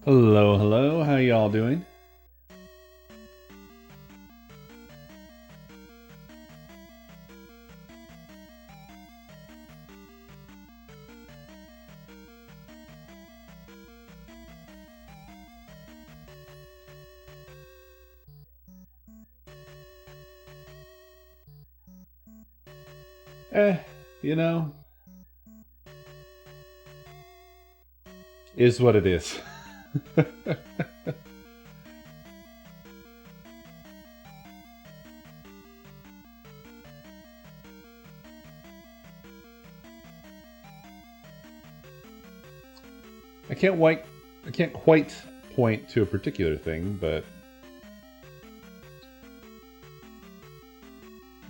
Hello, hello. How y'all doing? You know, is what it is. I can't quite point to a particular thing, but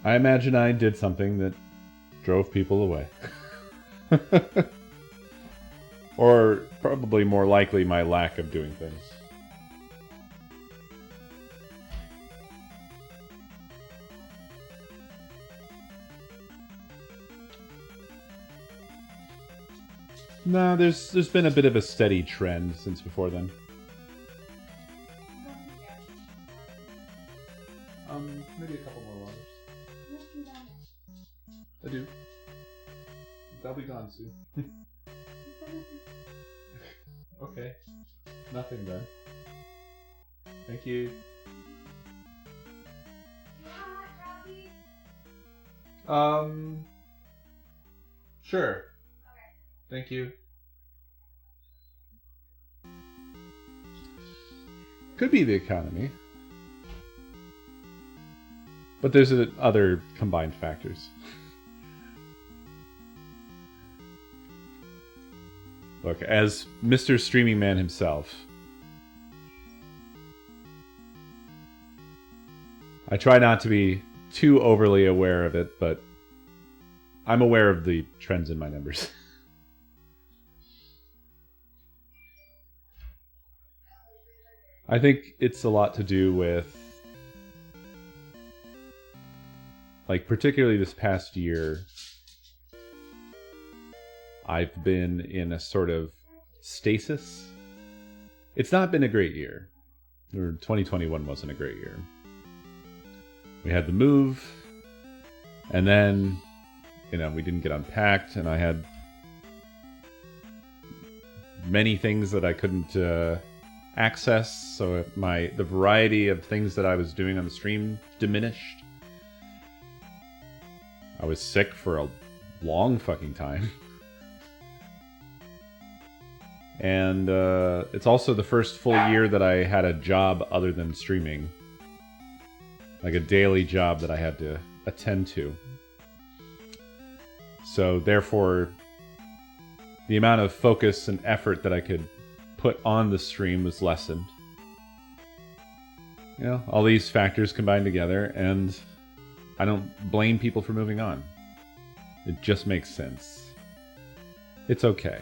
I imagine I did something that drove people away. Or probably more likely my lack of doing things. No, there's been a bit of a steady trend since before then. Maybe a couple more waters. I do. They'll be gone soon. Okay. Nothing then. Thank you. Sure. Okay. Thank you. Could be the economy. But there's other combined factors. Look, as Mr. Streaming Man himself, I try not to be too overly aware of it, but I'm aware of the trends in my numbers. I think it's a lot to do with, like, particularly this past year, I've been in a sort of stasis. It's not been a great year. 2021 wasn't a great year. We had the move, and then, we didn't get unpacked, and I had many things that I couldn't access, so the variety of things that I was doing on the stream diminished. I was sick for a long fucking time. And it's also the first full year that I had a job other than streaming. Like a daily job that I had to attend to. So therefore, the amount of focus and effort that I could put on the stream was lessened. All these factors combined together, and I don't blame people for moving on. It just makes sense. It's okay.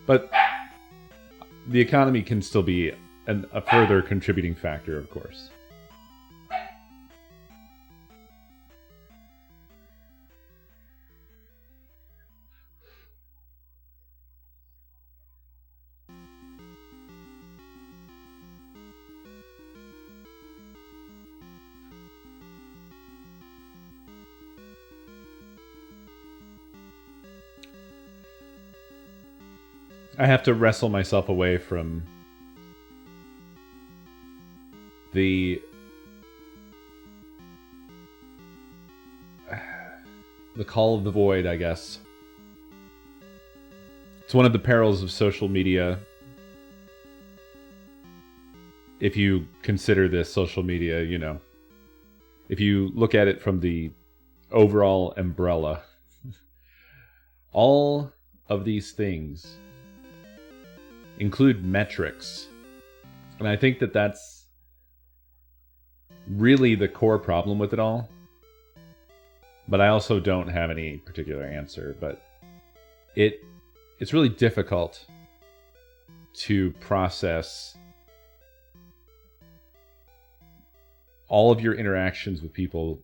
But the economy can still be a further contributing factor, of course. I have to wrestle myself away from the call of the void, I guess. It's one of the perils of social media. If you consider this social media, you know, if you look at it from the overall umbrella, all of these things include metrics. And I think that that's really the core problem with it all. But I also don't have any particular answer. But it's really difficult to process all of your interactions with people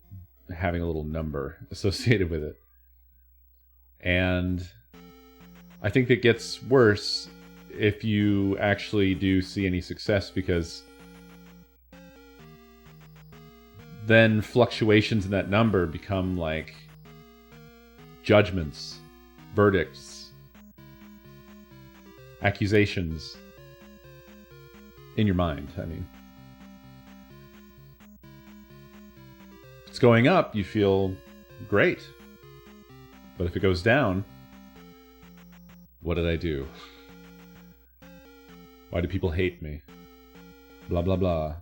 having a little number associated with it. And I think it gets worse if you actually do see any success, because then fluctuations in that number become like judgments, verdicts, accusations in your mind. I mean, if it's going up, you feel great. But if it goes down, what did I do? Why do people hate me? Blah, blah, blah.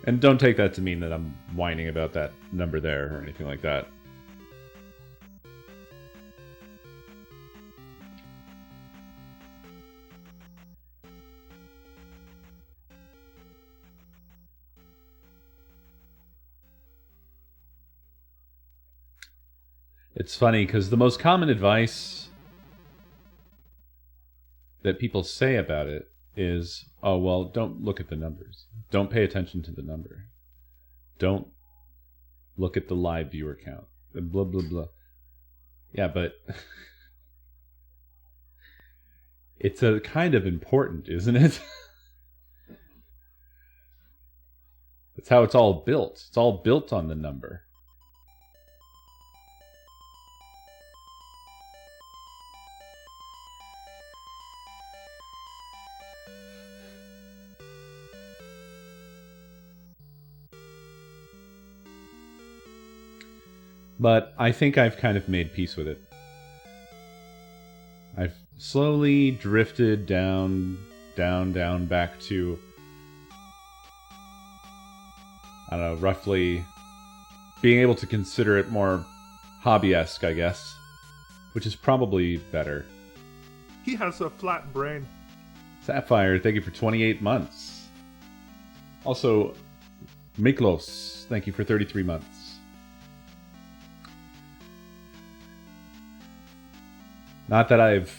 And don't take that to mean that I'm whining about that number there or anything like that. It's funny because the most common advice that people say about it is, oh, well, don't look at the numbers. Don't pay attention to the number. Don't look at the live viewer count. Blah, blah, blah. Yeah, but it's a kind of important, isn't it? That's how it's all built. It's all built on the number. But I think I've kind of made peace with it. I've slowly drifted down back to, I don't know, roughly being able to consider it more hobby-esque, I guess. Which is probably better. He has a flat brain. Sapphire, thank you for 28 months. Also, Miklos, thank you for 33 months. Not that I've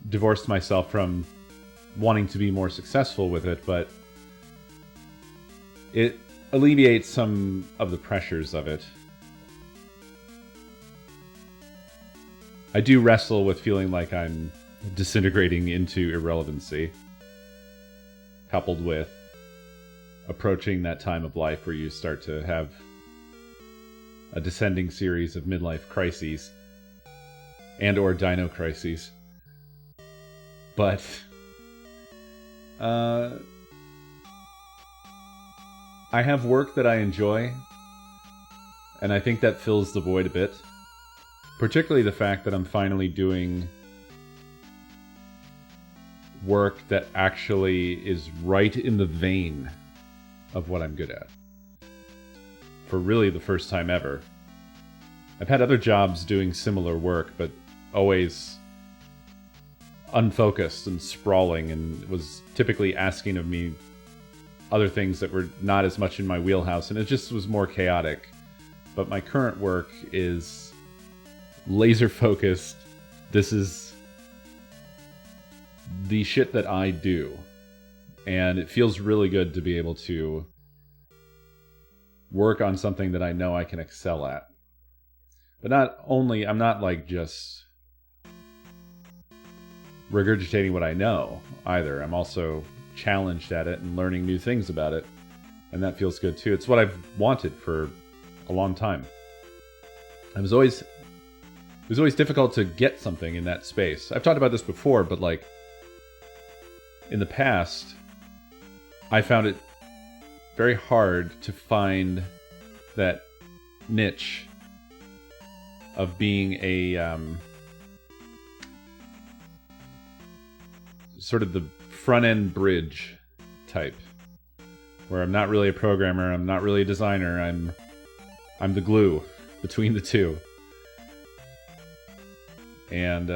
divorced myself from wanting to be more successful with it, but it alleviates some of the pressures of it. I do wrestle with feeling like I'm disintegrating into irrelevancy, coupled with approaching that time of life where you start to have a descending series of midlife crises. And or Dino crises. But I have work that I enjoy, and I think that fills the void a bit. Particularly the fact that I'm finally doing work that actually is right in the vein of what I'm good at. For really the first time ever. I've had other jobs doing similar work, but always unfocused and sprawling, and was typically asking of me other things that were not as much in my wheelhouse, and it just was more chaotic. But my current work is laser focused. This is the shit that I do, and it feels really good to be able to work on something that I know I can excel at. But not only, I'm not like just regurgitating what I know either. I'm also challenged at it and learning new things about it. And that feels good too. It's what I've wanted for a long time. It was always difficult to get something in that space. I've talked about this before, but like in the past, I found it very hard to find that niche of being a sort of the front-end bridge type, where I'm not really a programmer, I'm not really a designer, I'm the glue between the two. And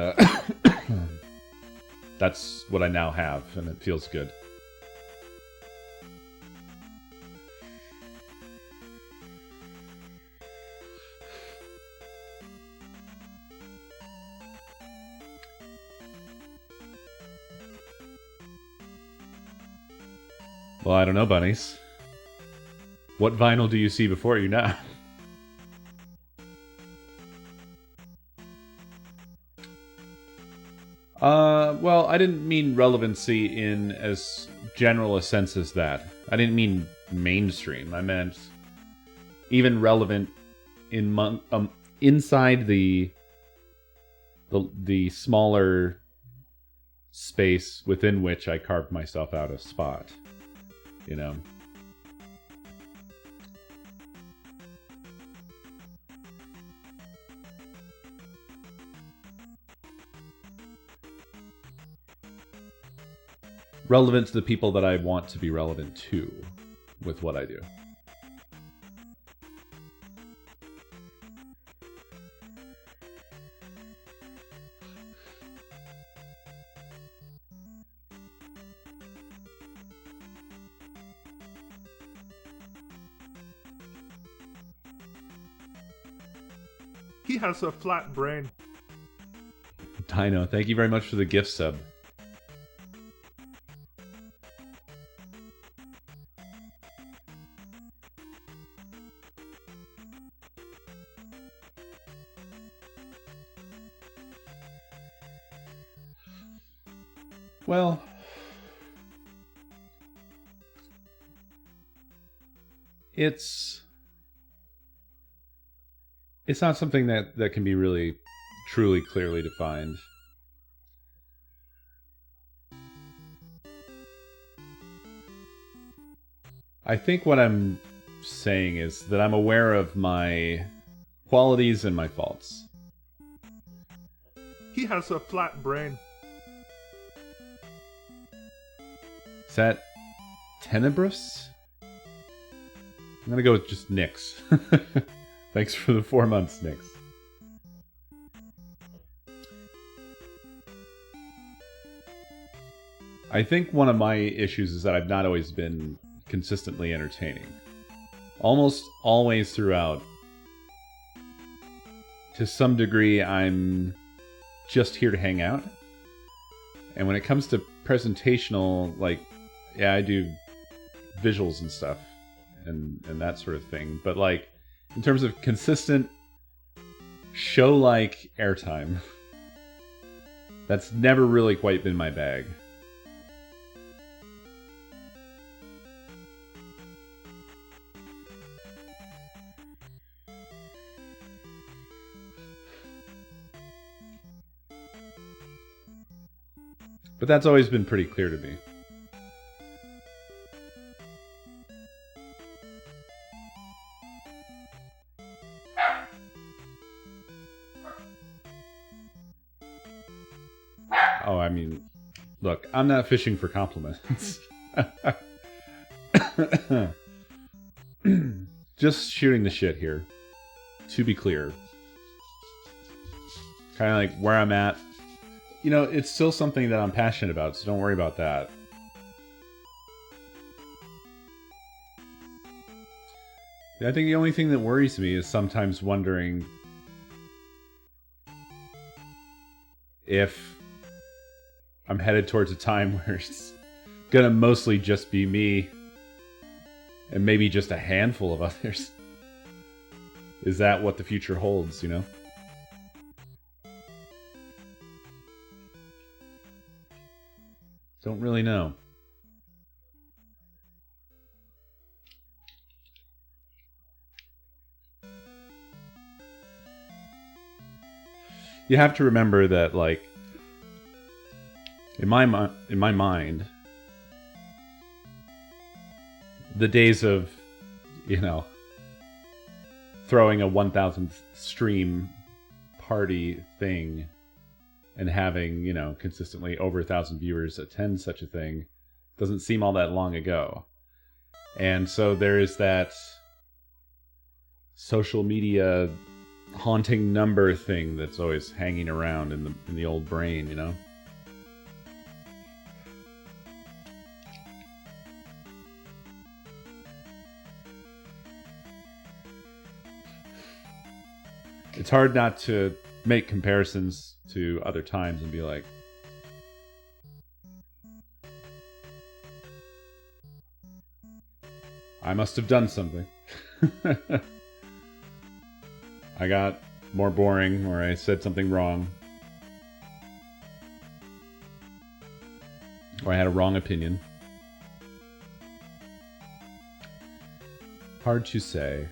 that's what I now have, and it feels good. Well, I don't know, bunnies. What vinyl do you see before you now? Well, I didn't mean relevancy in as general a sense as that. I didn't mean mainstream. I meant even relevant in inside the smaller space within which I carved myself out a spot. You know. Relevant to the people that I want to be relevant to with what I do. He has a flat brain. Dino, thank you very much for the gift sub. Well, it's not something that can be really truly clearly defined. I think what I'm saying is that I'm aware of my qualities and my faults. He has a flat brain. Is that tenebrous? I'm gonna go with just Nyx. Thanks for the 4 months, Nyx. I think one of my issues is that I've not always been consistently entertaining. Almost always throughout. To some degree, I'm just here to hang out. And when it comes to presentational, like, yeah, I do visuals and stuff and that sort of thing. But like, in terms of consistent show-like airtime, that's never really quite been my bag. But that's always been pretty clear to me. Oh, I mean, look, I'm not fishing for compliments. Just shooting the shit here. To be clear. Kind of like where I'm at. You know, it's still something that I'm passionate about, so don't worry about that. I think the only thing that worries me is sometimes wondering if I'm headed towards a time where it's gonna mostly just be me and maybe just a handful of others. Is that what the future holds, you know? Don't really know. you have to remember that, like, in my mind, the days of, you know, throwing a 1,000th stream party thing and having, you know, consistently over 1,000 viewers attend such a thing doesn't seem all that long ago. And so there is that social media haunting number thing that's always hanging around in the old brain, you know? It's hard not to make comparisons to other times and be like, I must have done something. I got more boring, or I said something wrong, or I had a wrong opinion. Hard to say.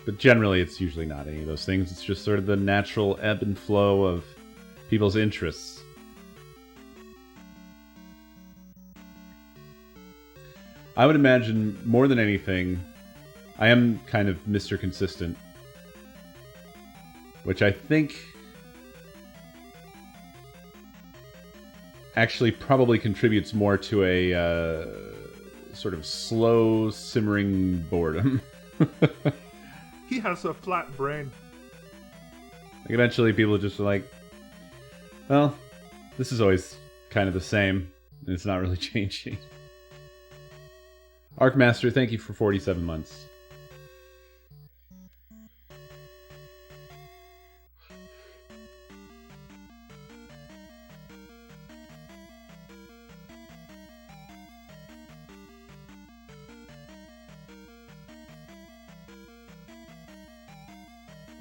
But generally, it's usually not any of those things. It's just sort of the natural ebb and flow of people's interests. I would imagine, more than anything, I am kind of Mr. Consistent. Which I think actually probably contributes more to a sort of slow, simmering boredom. He has a flat brain. Like eventually people just are like, well, this is always kind of the same, and it's not really changing. Arkmaster, thank you for 47 months.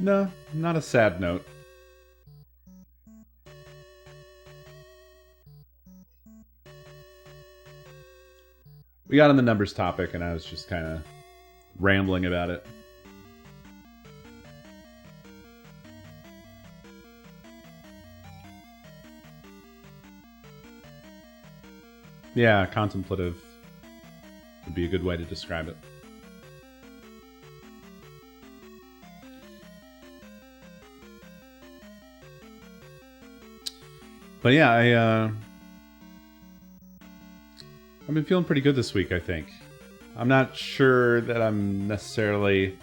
No, not a sad note. We got on the numbers topic, and I was just kind of rambling about it. Yeah, contemplative would be a good way to describe it. But yeah, I've been feeling pretty good this week, I think. I'm not sure that I'm necessarily...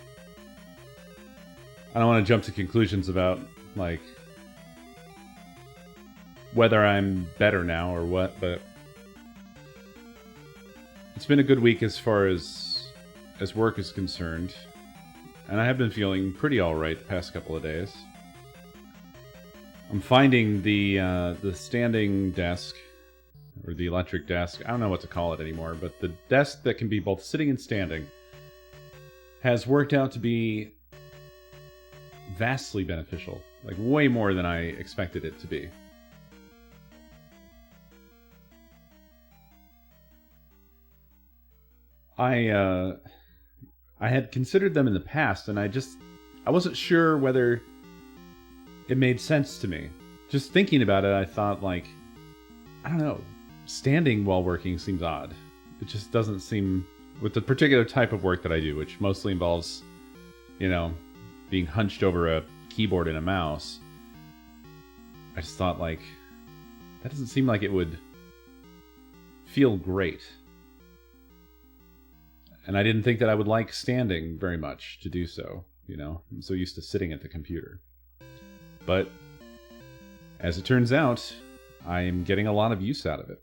I don't want to jump to conclusions about, like, whether I'm better now or what, but it's been a good week as far as work is concerned. And I have been feeling pretty alright the past couple of days. I'm finding the standing desk, or the electric desk, I don't know what to call it anymore, but the desk that can be both sitting and standing has worked out to be vastly beneficial. Like, way more than I expected it to be. I had considered them in the past, and I wasn't sure whether it made sense to me. Just thinking about it, I thought, like, I don't know, standing while working seems odd. It just doesn't seem, with the particular type of work that I do, which mostly involves, you know, being hunched over a keyboard and a mouse. I just thought, like, that doesn't seem like it would feel great. And I didn't think that I would like standing very much to do so, you know? I'm so used to sitting at the computer. But, as it turns out, I am getting a lot of use out of it.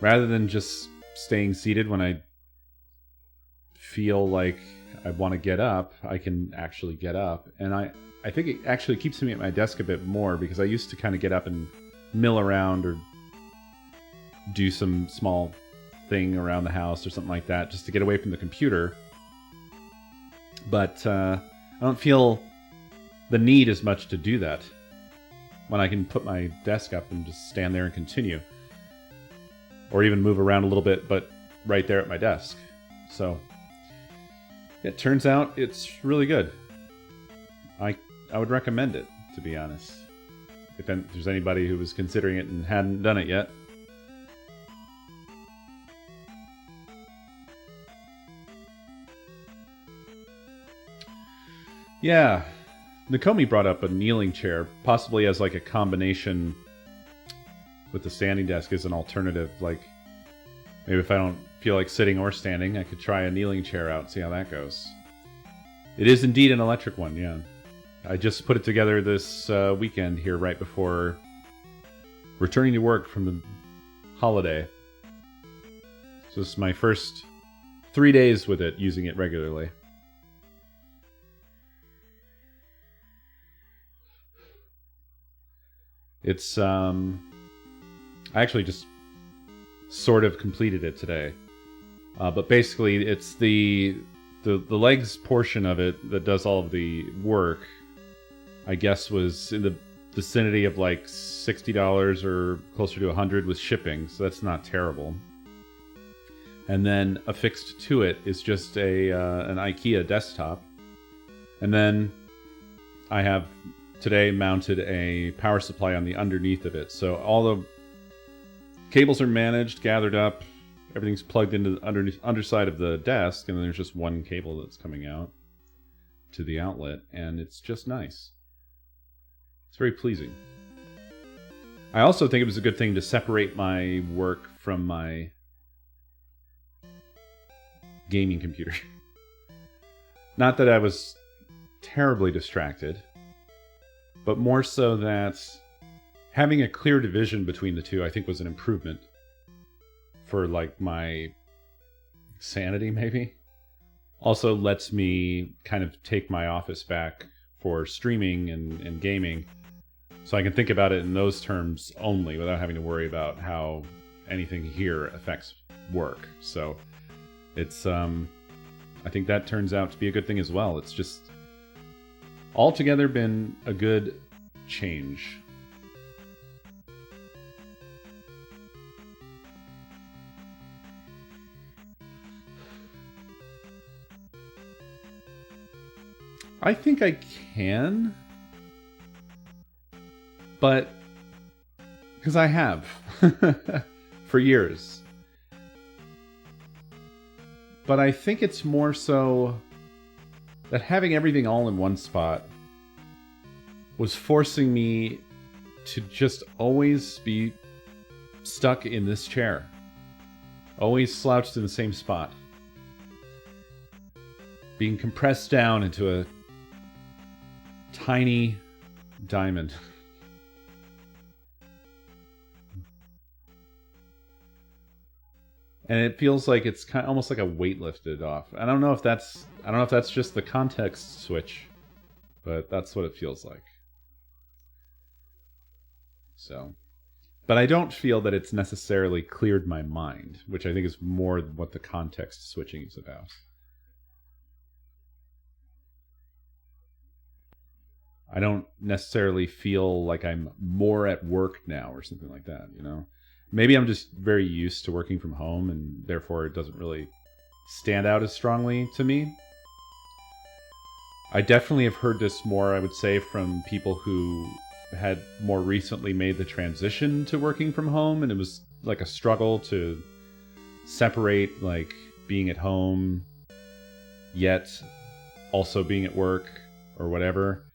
Rather than just staying seated when I feel like I want to get up, I can actually get up. And I think it actually keeps me at my desk a bit more, because I used to kind of get up and mill around or do some small thing around the house or something like that just to get away from the computer. But I don't feel the need as much to do that when I can put my desk up and just stand there and continue. Or even move around a little bit, but right there at my desk. So it turns out it's really good. I would recommend it, to be honest. If there's anybody who was considering it and hadn't done it yet. Yeah, Nakomi brought up a kneeling chair, possibly as like a combination with the standing desk as an alternative. Like, maybe if I don't feel like sitting or standing, I could try a kneeling chair out, see how that goes. It is indeed an electric one, yeah. I just put it together this weekend here right before returning to work from the holiday. So this is my first 3 days with it, using it regularly. It's, I actually just sort of completed it today. But basically, it's the legs portion of it that does all of the work, I guess, was in the vicinity of like $60 or closer to $100 with shipping, so that's not terrible. And then affixed to it is just an IKEA desktop. And then I have today mounted a power supply on the underneath of it. So all the cables are managed, gathered up, everything's plugged into the underside of the desk, and then there's just one cable that's coming out to the outlet, and it's just nice. It's very pleasing. I also think it was a good thing to separate my work from my gaming computer. Not that I was terribly distracted, but more so that having a clear division between the two, I think, was an improvement for like my sanity, maybe. Also lets me kind of take my office back for streaming and gaming, so I can think about it in those terms only without having to worry about how anything here affects work. So it's I think that turns out to be a good thing as well. It's just altogether been a good change. I think I can, but because I have for years. But I think it's more so that having everything all in one spot was forcing me to just always be stuck in this chair. Always slouched in the same spot. Being compressed down into a tiny diamond. And it feels like it's kind of almost like a weight lifted off. I don't know if that's just the context switch, but that's what it feels like. So, but I don't feel that it's necessarily cleared my mind, which I think is more what the context switching is about. I don't necessarily feel like I'm more at work now or something like that, you know? Maybe I'm just very used to working from home, and therefore it doesn't really stand out as strongly to me. I definitely have heard this more, I would say, from people who had more recently made the transition to working from home, and it was like a struggle to separate like being at home yet also being at work or whatever.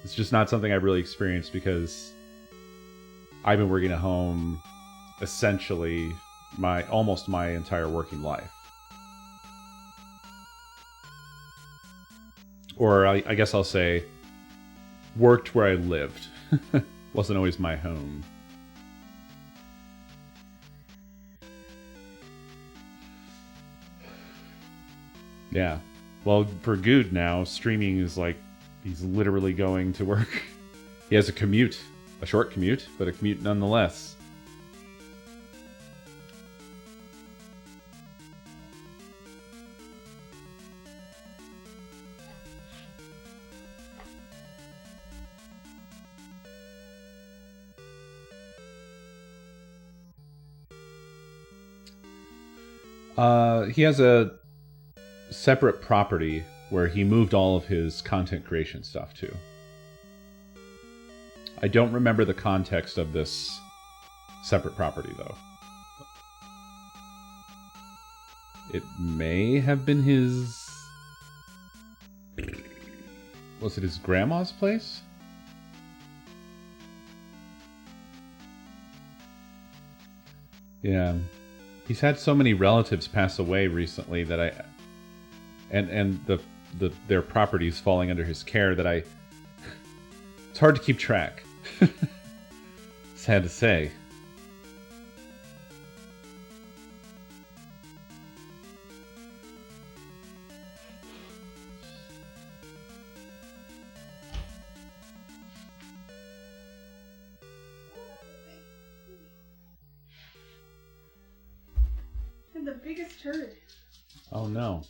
It's just not something I've really experienced because I've been working at home essentially almost my entire working life. Or I guess I'll say worked where I lived. Wasn't always my home. Yeah. Well, for Good now, streaming is like he's literally going to work. He has a commute. A short commute, but a commute nonetheless. He has a separate property where he moved all of his content creation stuff to. I don't remember the context of this separate property, though. It may have been his... Was it his grandma's place? Yeah. He's had so many relatives pass away recently that I... And their properties falling under his care that I... It's hard to keep track. Sad to say. The biggest turd. Oh no.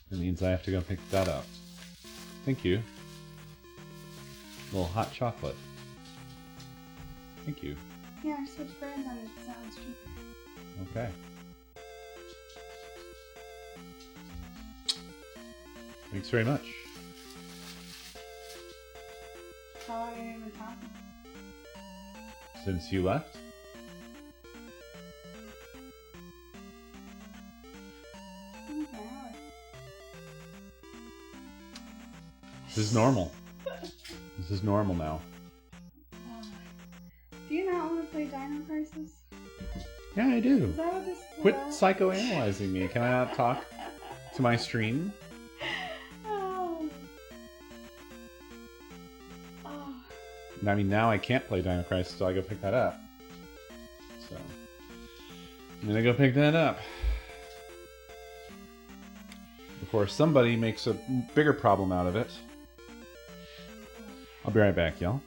That means I have to go pick that up. Thank you. A little hot chocolate. Thank you. Yeah, I switched brands on it. Sounds cheap. Okay. Thanks very much. How long have you been talking? Since you left? This is normal. This is normal now. Do you not want to play Dino Crisis? Yeah, I do. Is that what this is Quit about? psychoanalyzing me. Can I not talk to my stream? Oh. Oh. I mean, now I can't play Dino Crisis, so I go pick that up. So, I'm gonna go pick that up. Before somebody makes a bigger problem out of it. I'll be right back, y'all.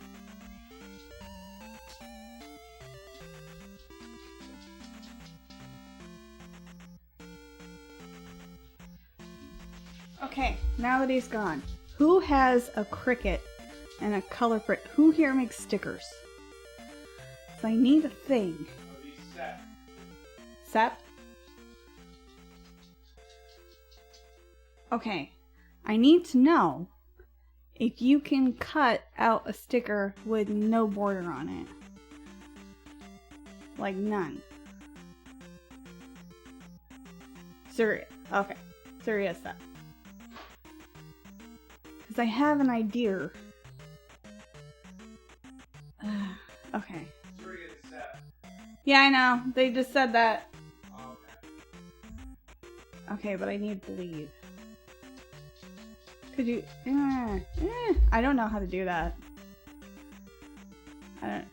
Okay, now that he's gone, who has a Cricut and a color print? Who here makes stickers? So I need a thing. Set? Okay, I need to know if you can cut out a sticker with no border on it. Like none. Serious. Okay, serious stuff. Because I have an idea. Okay. Yeah, I know. They just said that. Okay, but I need bleed. Could you... I don't know how to do that. I don't...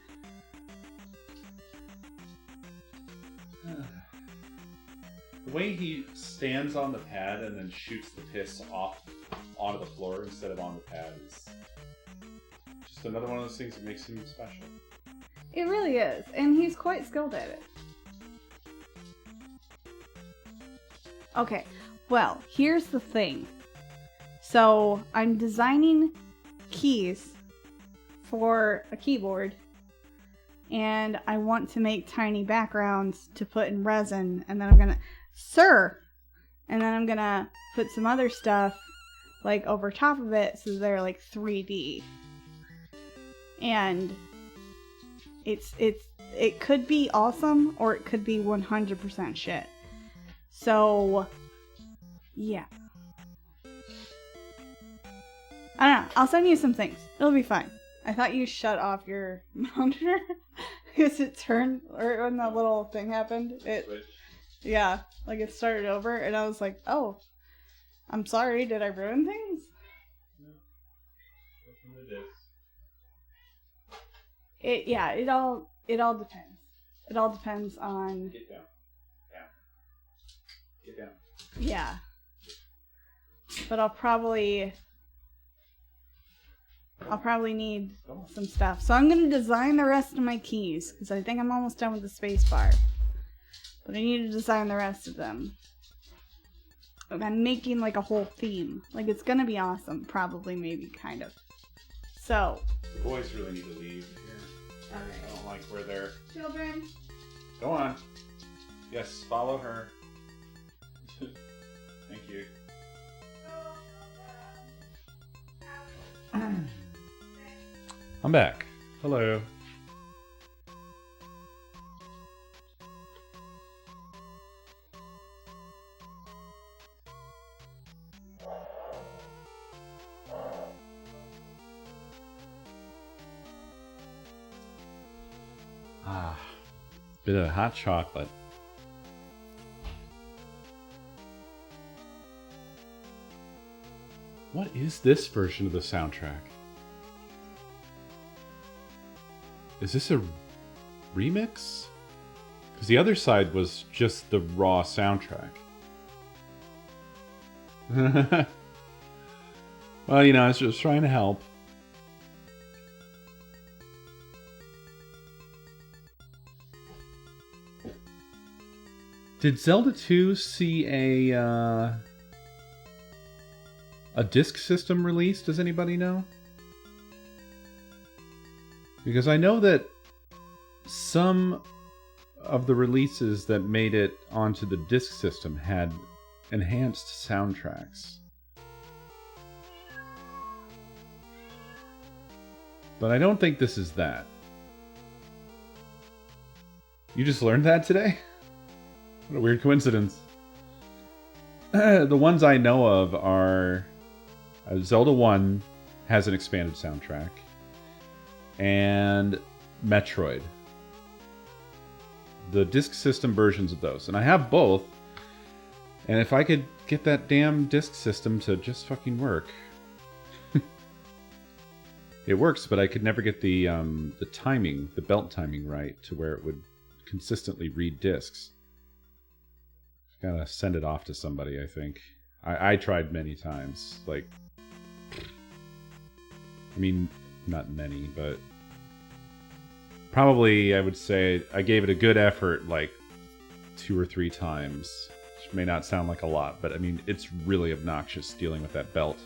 The way he stands on the pad and then shoots the piss off onto the floor instead of on the pad is just another one of those things that makes him special. It really is, and he's quite skilled at it. Okay, well, here's the thing. So, I'm designing keys for a keyboard, and I want to make tiny backgrounds to put in resin, and then I'm gonna... And then I'm gonna put some other stuff, like, over top of it, so they're, like, 3D. And... It could be awesome, or it could be 100% shit. So, yeah. I don't know. I'll send you some things. It'll be fine. I thought you shut off your monitor because it turned, or when that little thing happened, yeah, like it started over, and I was like, oh, I'm sorry. Did I ruin things? No. That's what it is. It all depends. It all depends on... Get down. Down. Get down. Yeah. But I'll probably need some stuff. So I'm going to design the rest of my keys, because I think I'm almost done with the space bar. But I need to design the rest of them. And I'm making like a whole theme. Like it's going to be awesome. Probably, maybe, kind of. So. The boys really need to leave here. Okay. I don't like where they're... Children. Go on. Yes, follow her. Thank you. I'm back. Hello. Ah, bit of hot chocolate. What is this version of the soundtrack? Is this a remix? Because the other side was just the raw soundtrack. Well, you know, I was just trying to help. Did Zelda 2 see a disc system release? Does anybody know? Because I know that some of the releases that made it onto the disc system had enhanced soundtracks. But I don't think this is that. You just learned that today? What a weird coincidence. The ones I know of are Zelda 1 has an expanded soundtrack, and Metroid. The disc system versions of those. And I have both. And if I could get that damn disc system to just fucking work. It works, but I could never get the timing, the belt timing right to where it would consistently read discs. Gotta send it off to somebody, I think. I tried many times. Like, I mean, not many, but probably I would say I gave it a good effort like 2 or 3 times. Which may not sound like a lot, but I mean, it's really obnoxious dealing with that belt.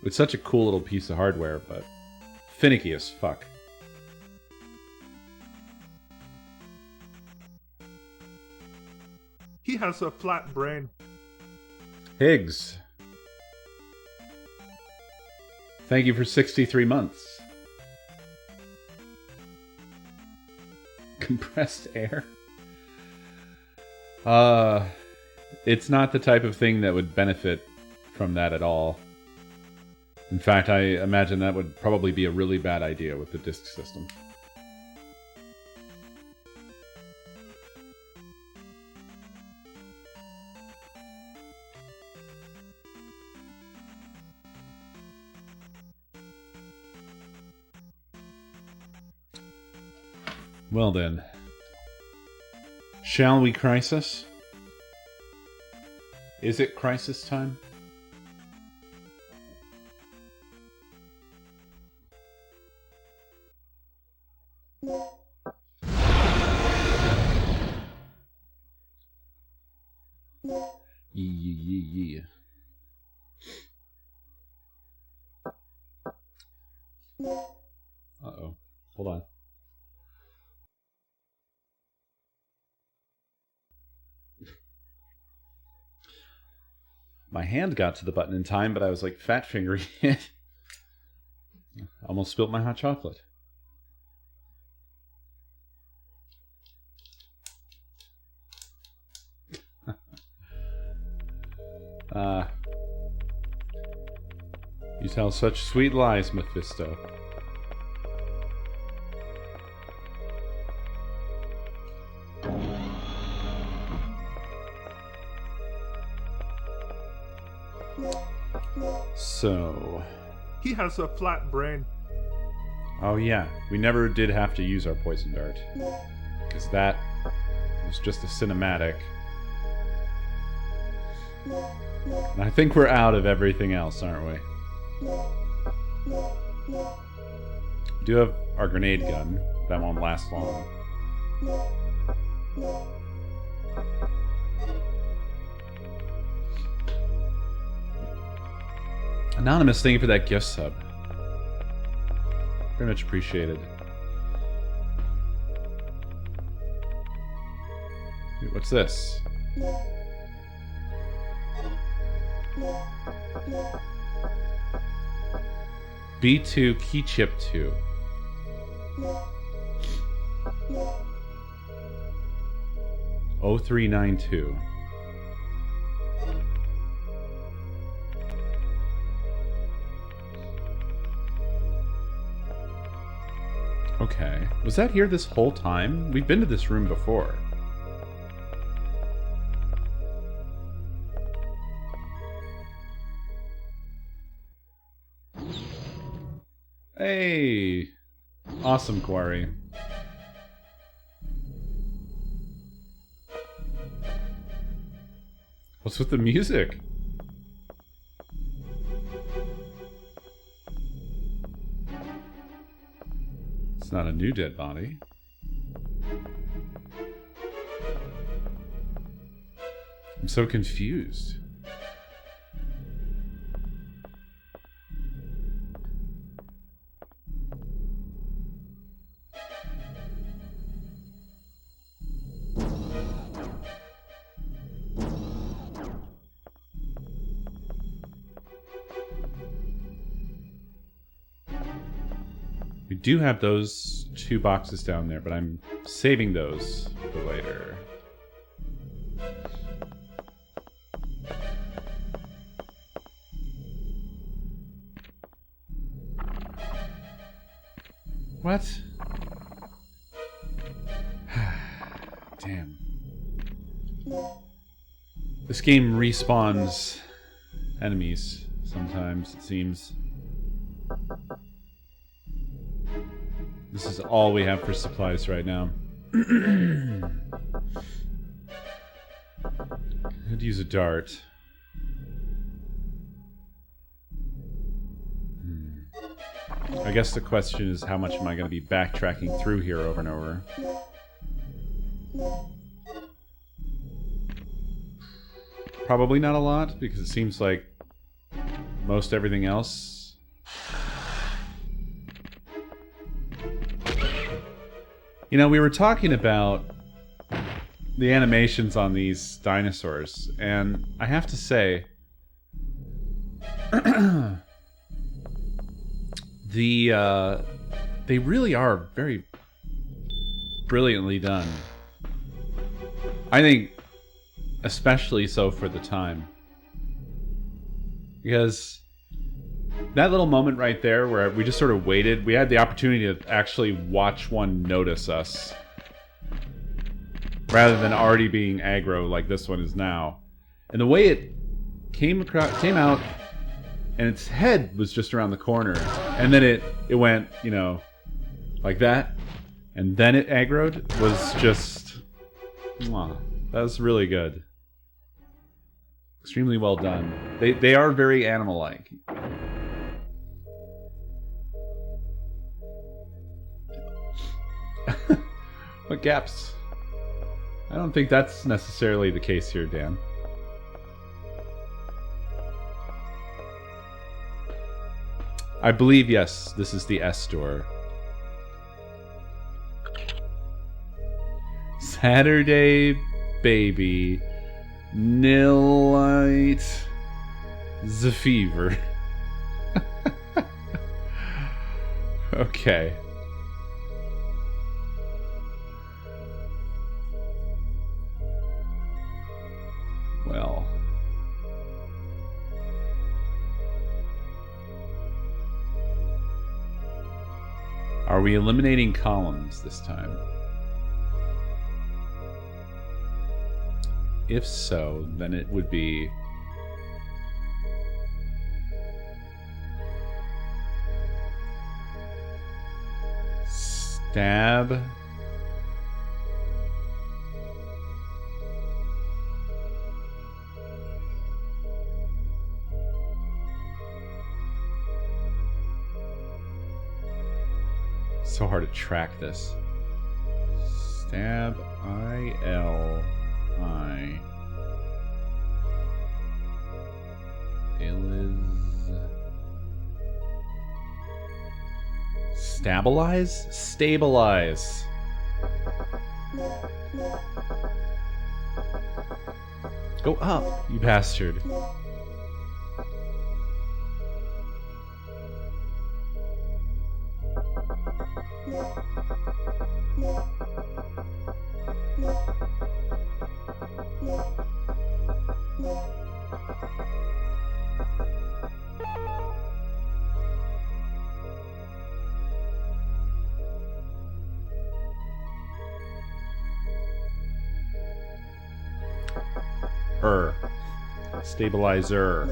It's such a cool little piece of hardware, but finicky as fuck. He has a flat brain. Higgs. Thank you for 63 months. Compressed air? It's not the type of thing that would benefit from that at all. In fact, I imagine that would probably be a really bad idea with the disk system. Well then, shall we crisis? Is it crisis time? Yeah. Uh-oh. Hold on. My hand got to the button in time, but I was like fat fingering it. Almost spilled my hot chocolate. You tell such sweet lies, Mephisto. So... He has a flat brain. Oh yeah, we never did have to use our poison dart. Because that was just a cinematic. And I think we're out of everything else, aren't we? We do have our grenade gun. That won't last long. Anonymous, thank you for that gift sub. Very much appreciated. Wait, what's this? B2 key chip 2. O392. Okay. Was that here this whole time? We've been to this room before. Hey! Awesome quarry. What's with the music? It's not a new dead body. I'm so confused. We do have those 2 boxes down there, but I'm saving those for later. What? Damn. This game respawns enemies sometimes, it seems. This is all we have for supplies right now. I'd use a dart. I guess the question is, how much am I going to be backtracking through here over and over? Probably not a lot, because it seems like most everything else. You know, we were talking about the animations on these dinosaurs, and I have to say, they really are very brilliantly done. I think especially so for the time. Because that little moment right there where we just sort of waited, we had the opportunity to actually watch one notice us. Rather than already being aggro like this one is now. And the way it came out, and its head was just around the corner. And then it went, you know, like that. And then it aggroed, was just... Mwah, that was really good. Extremely well done. They are very animal-like. What gaps? I don't think that's necessarily the case here, Dan. I believe, yes, this is the S door. Saturday, baby. Nilite. The fever. Okay. Well. Are we eliminating columns this time? If so, then it would be... Stab... So hard to track this. Stab I-L-I. Stabilize? Stabilize. Go up, you bastard. Stabilizer.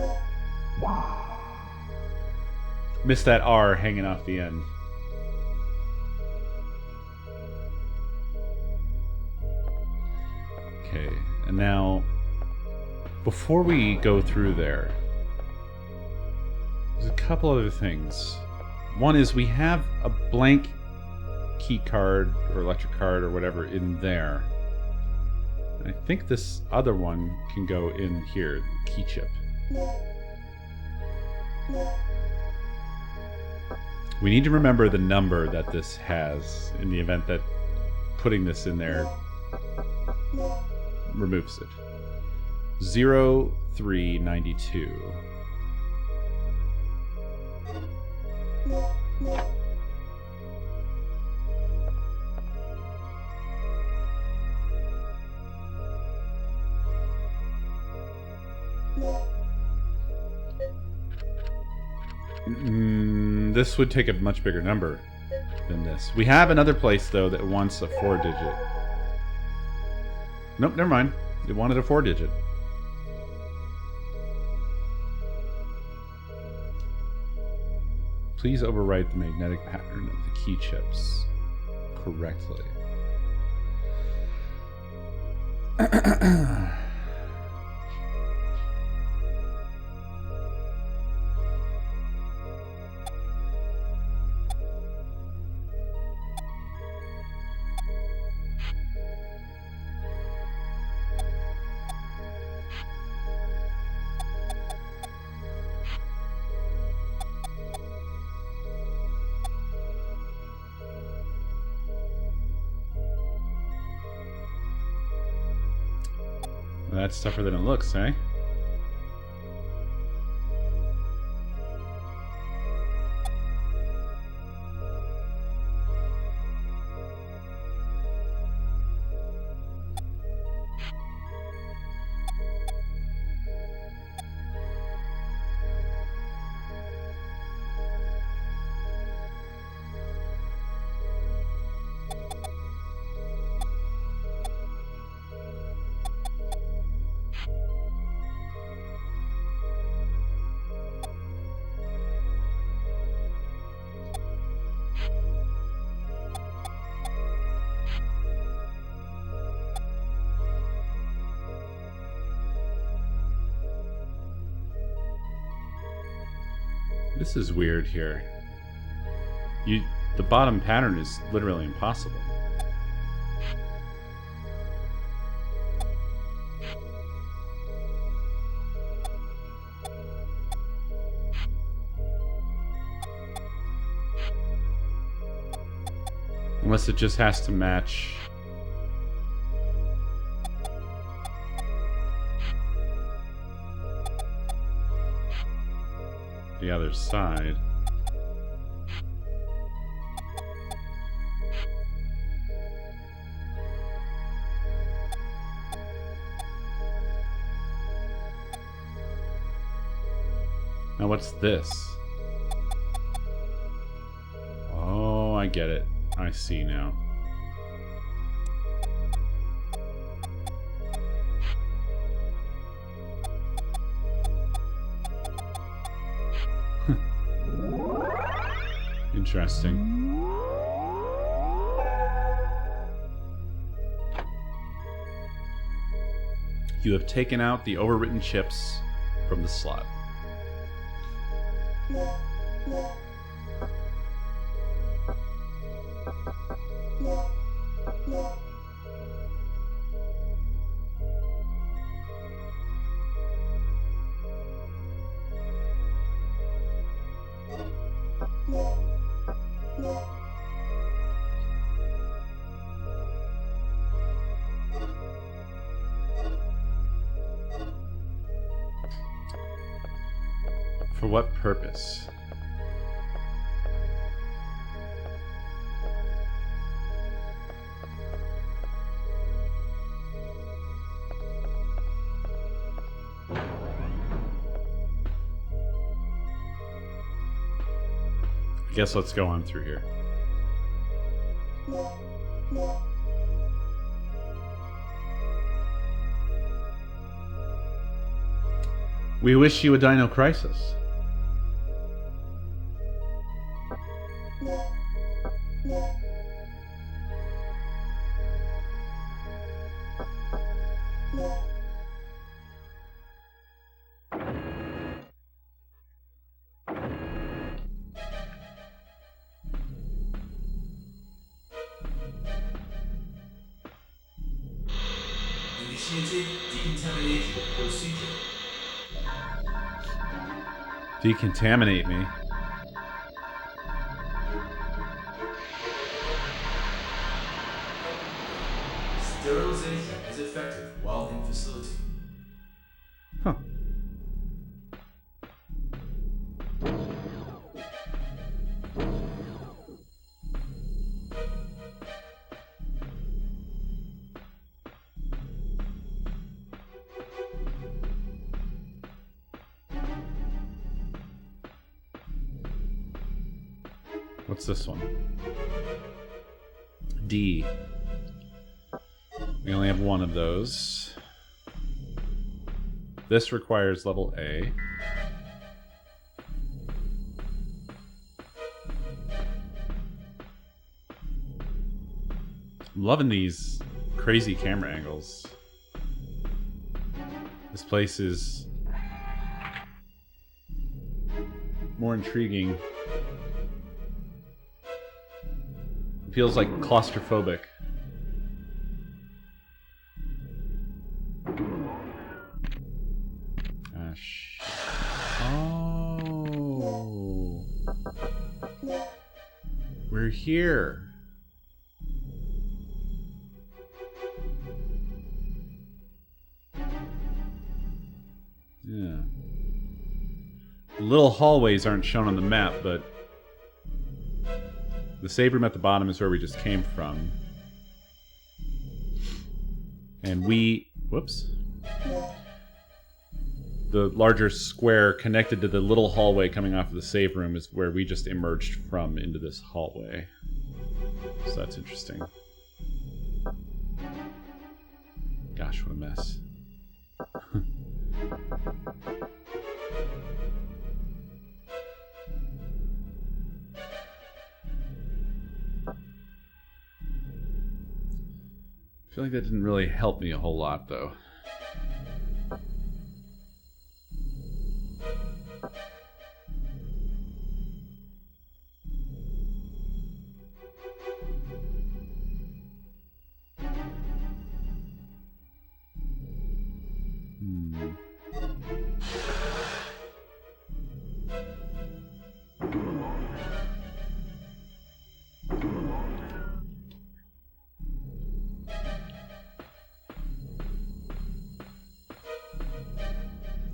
Missed that R hanging off the end. Okay, and now, before we go through there, there's a couple other things. One is we have a blank key card or electric card or whatever in there. I think this other one can go in here, the key chip. We need to remember the number that this has in the event that putting this in there removes it. 0392. This would take a much bigger number than this. We have another place, though, that wants a 4-digit. Nope, never mind. It wanted a 4-digit. Please overwrite the magnetic pattern of the key chips correctly. That's tougher than it looks, eh? This is weird here. The bottom pattern is literally impossible. Unless it just has to match the other side. Now what's this? Oh, I get it. I see now. Interesting. You have taken out the overwritten chips from the slot. For what purpose? I guess let's go on through here. We wish you a Dino crisis. Initiating decontamination procedure. Decontaminate me. Sterilization is effective while in facility. Huh. What's this one? D. We only have one of those. This requires level A. I'm loving these crazy camera angles. This place is more intriguing. It feels like claustrophobic. Ah, shit. Oh. We're here. Yeah. The little hallways aren't shown on the map, but the save room at the bottom is where we just came from. And whoops. The larger square connected to the little hallway coming off of the save room is where we just emerged from into this hallway. So that's interesting. Gosh, what a mess. I feel like that didn't really help me a whole lot, though.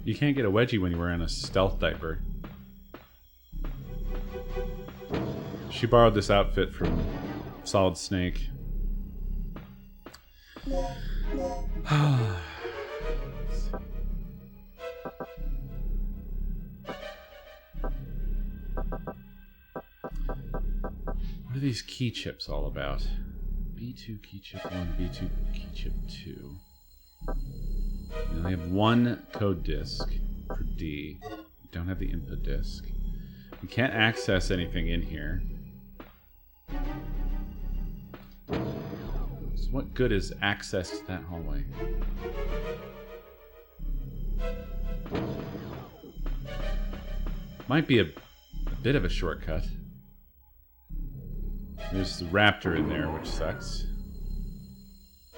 You can't get a wedgie when you're wearing a stealth diaper. She borrowed this outfit from Solid Snake. What are these key chips all about? B2 key chip 1, B2 key chip 2. We only have one code disk for D. We don't have the input disk. We can't access anything in here. So what good is access to that hallway? Might be a bit of a shortcut. There's the raptor in there, which sucks.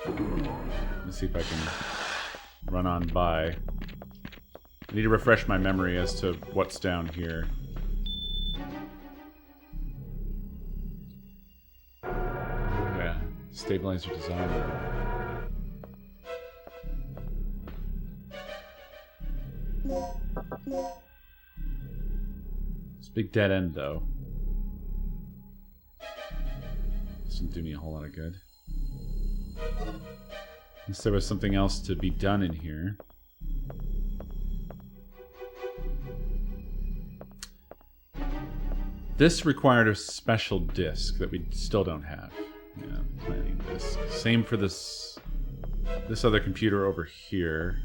Let's see if I can run on by. I need to refresh my memory as to what's down here. Yeah, stabilizer designer. a big dead end, though. Doesn't do me a whole lot of good. Unless there was something else to be done in here. This required a special disc that we still don't have. Yeah, planning disc. Same for this other computer over here.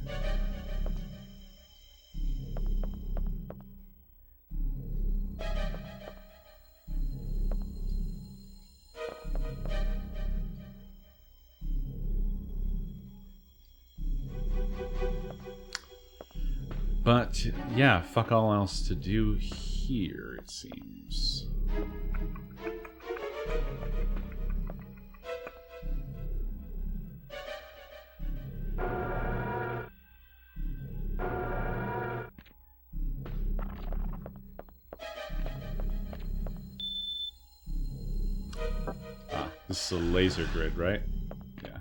But, yeah, fuck all else to do here, it seems. Ah, this is a laser grid, right? Yeah.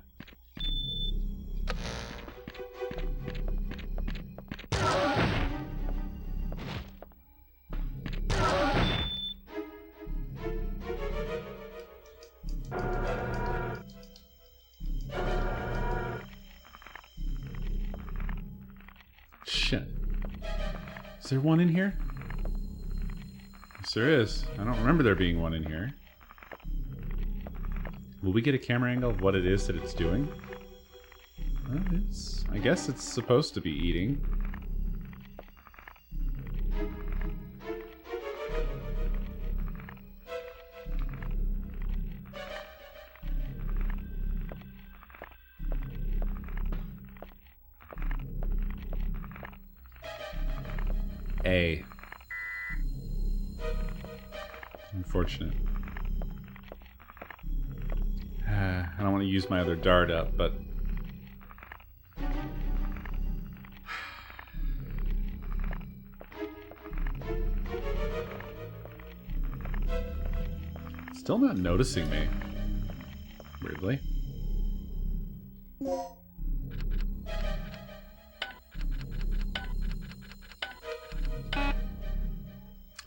Shit. Is there one in here? Yes, there is. I don't remember there being one in here. Will we get a camera angle of what it is that it's doing? Well, I guess it's supposed to be eating. A. Unfortunate. I don't want to use my other dart up, but... Still not noticing me. Weirdly.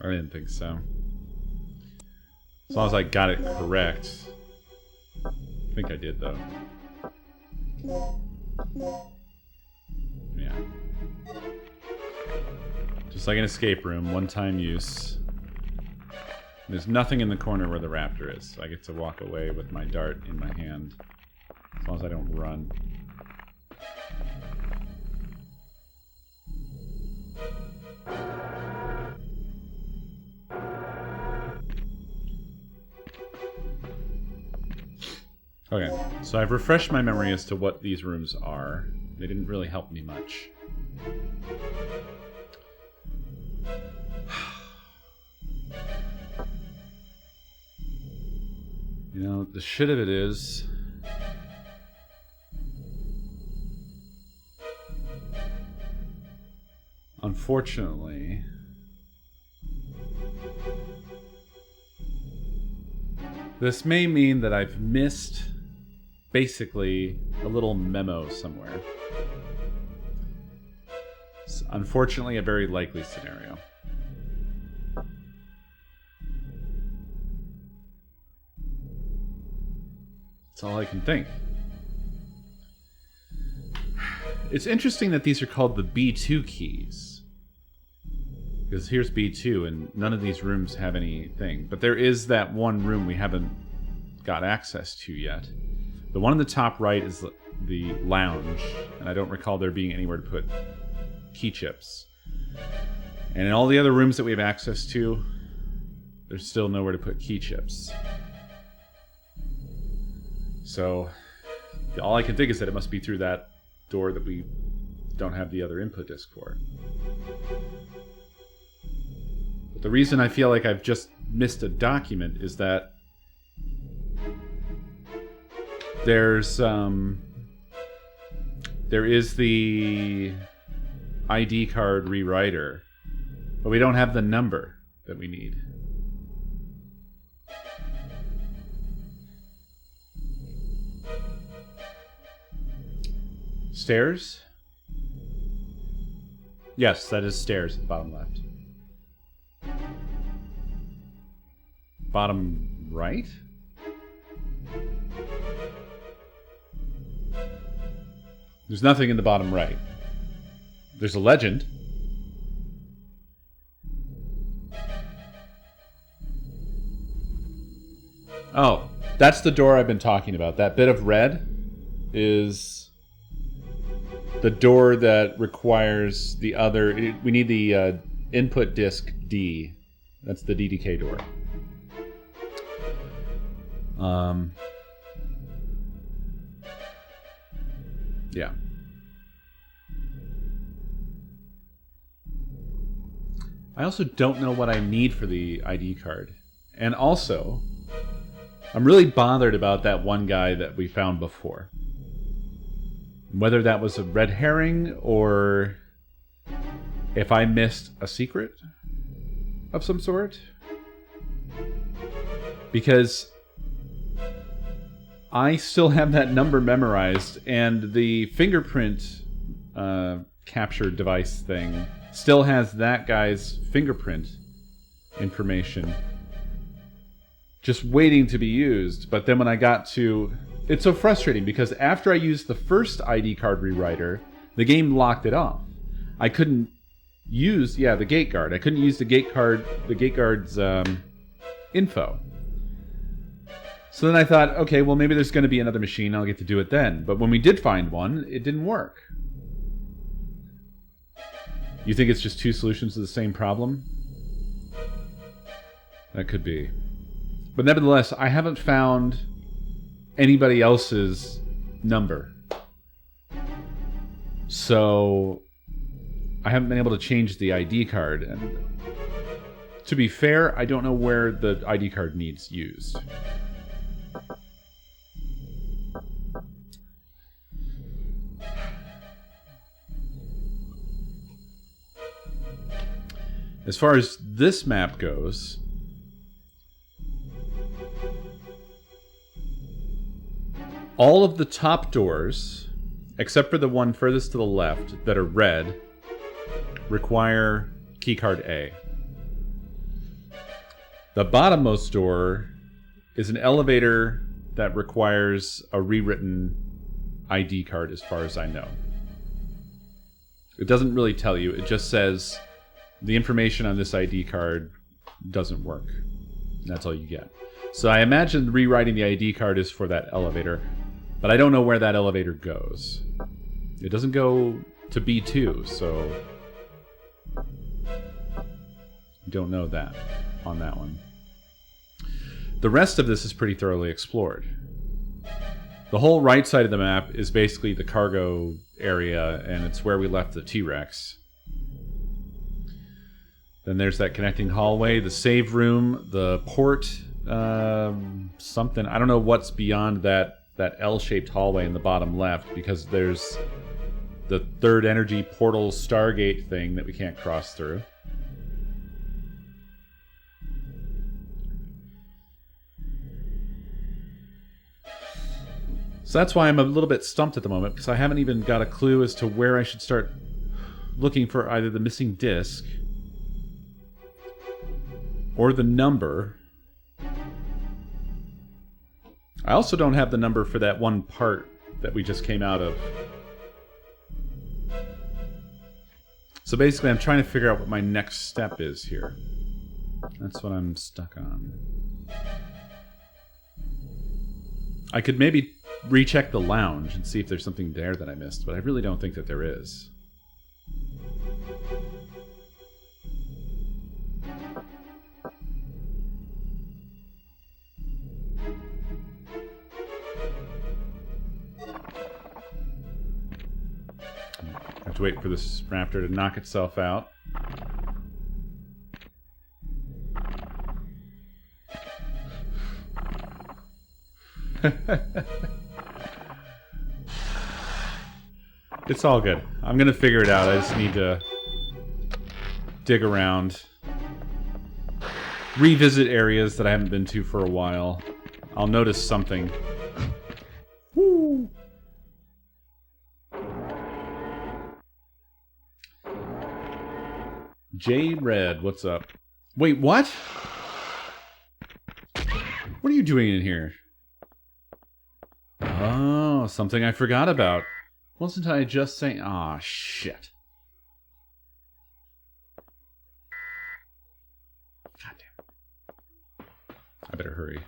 I didn't think so. As long as I got it correct. I think I did, though. Yeah. Just like an escape room, one-time use. There's nothing in the corner where the raptor is, so I get to walk away with my dart in my hand. As long as I don't run. Okay, so I've refreshed my memory as to what these rooms are. They didn't really help me much. You know, the shit of it is... Unfortunately... This may mean that I've missed... basically a little memo somewhere. It's unfortunately a very likely scenario. That's all I can think. It's interesting that these are called the B2 keys. Because here's B2 and none of these rooms have anything. But there is that one room we haven't got access to yet. The one on the top right is the lounge, and I don't recall there being anywhere to put key chips. And in all the other rooms that we have access to, there's still nowhere to put key chips. So, all I can think is that it must be through that door that we don't have the other input disc for. But the reason I feel like I've just missed a document is that there is the ID card rewriter, but we don't have the number that we need. Stairs? Yes, that is stairs at the bottom left. bottom right? There's nothing in the bottom right. There's a legend. Oh, that's the door I've been talking about. That bit of red is the door that requires the other... We need the input disk D. That's the DDK door. Yeah. I also don't know what I need for the ID card. And also, I'm really bothered about that one guy that we found before. Whether that was a red herring or if I missed a secret of some sort. Because I still have that number memorized, and the fingerprint capture device thing still has that guy's fingerprint information just waiting to be used. But then when I got to... It's so frustrating because after I used the first ID card rewriter, the game locked it off. I couldn't use, the gate guard. I couldn't use the gate guard's info. So then I thought, okay, well maybe there's going to be another machine. I'll get to do it then. But when we did find one, it didn't work. You think it's just two solutions to the same problem? That could be. But nevertheless, I haven't found anybody else's number. So I haven't been able to change the ID card. And to be fair, I don't know where the ID card needs used. As far as this map goes, all of the top doors, except for the one furthest to the left that are red, require keycard A. The bottommost door is an elevator that requires a rewritten ID card as far as I know. It doesn't really tell you, it just says the information on this ID card doesn't work. That's all you get. So I imagine rewriting the ID card is for that elevator, but I don't know where that elevator goes. It doesn't go to B2, so don't know that on that one. The rest of this is pretty thoroughly explored. The whole right side of the map is basically the cargo area, and it's where we left the T-Rex. Then there's that connecting hallway, the save room, the port, something. I don't know what's beyond that L-shaped hallway in the bottom left, because there's the third energy portal Stargate thing that we can't cross through. So that's why I'm a little bit stumped at the moment, because I haven't even got a clue as to where I should start looking for either the missing disc or the number. I also don't have the number for that one part that we just came out of. So basically I'm trying to figure out what my next step is here. That's what I'm stuck on. I could maybe recheck the lounge and see if there's something there that I missed, but I really don't think that there is. I have to wait for this raptor to knock itself out. It's all good. I'm gonna figure it out. I just need to dig around, revisit areas that I haven't been to for a while. I'll notice something. Woo! J Red, what's up? Wait, what? What are you doing in here? Oh, something I forgot about. Wasn't I just saying... Aw, shit. God damn. I better hurry.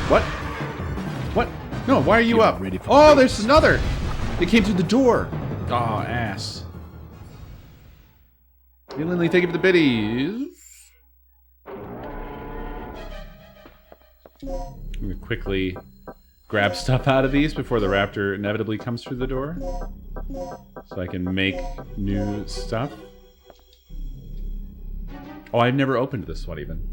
What? What? No, why are you up? Oh, there's another! They came through the door. Oh, ass. Hey, Lindley, thank you for the biddies. I'm gonna quickly grab stuff out of these before the raptor inevitably comes through the door, so I can make new stuff. Oh, I've never opened this one even.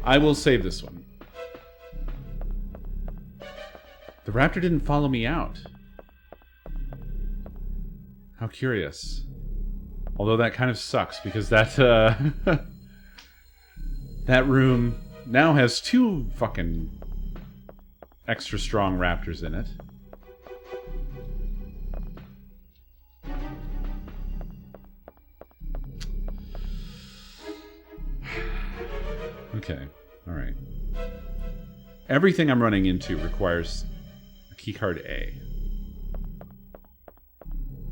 I will save this one. The raptor didn't follow me out. How curious. Although that kind of sucks, because that, that room now has 2 fucking extra strong raptors in it. Okay, alright. Everything I'm running into requires a keycard A.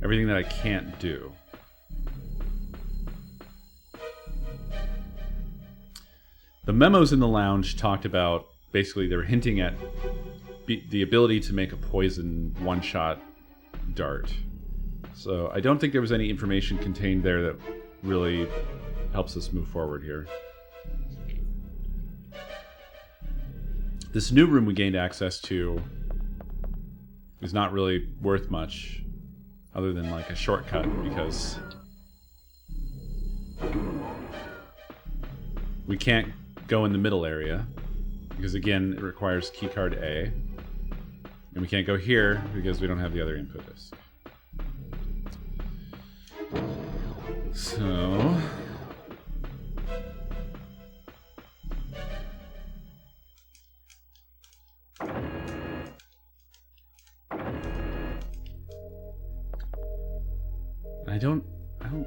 Everything that I can't do. The memos in the lounge talked about, basically they were hinting at the ability to make a poison one-shot dart. So I don't think there was any information contained there that really helps us move forward here. This new room we gained access to is not really worth much, other than like a shortcut, because we can't go in the middle area, because again, it requires keycard A. And we can't go here, because we don't have the other input disk. So... I don't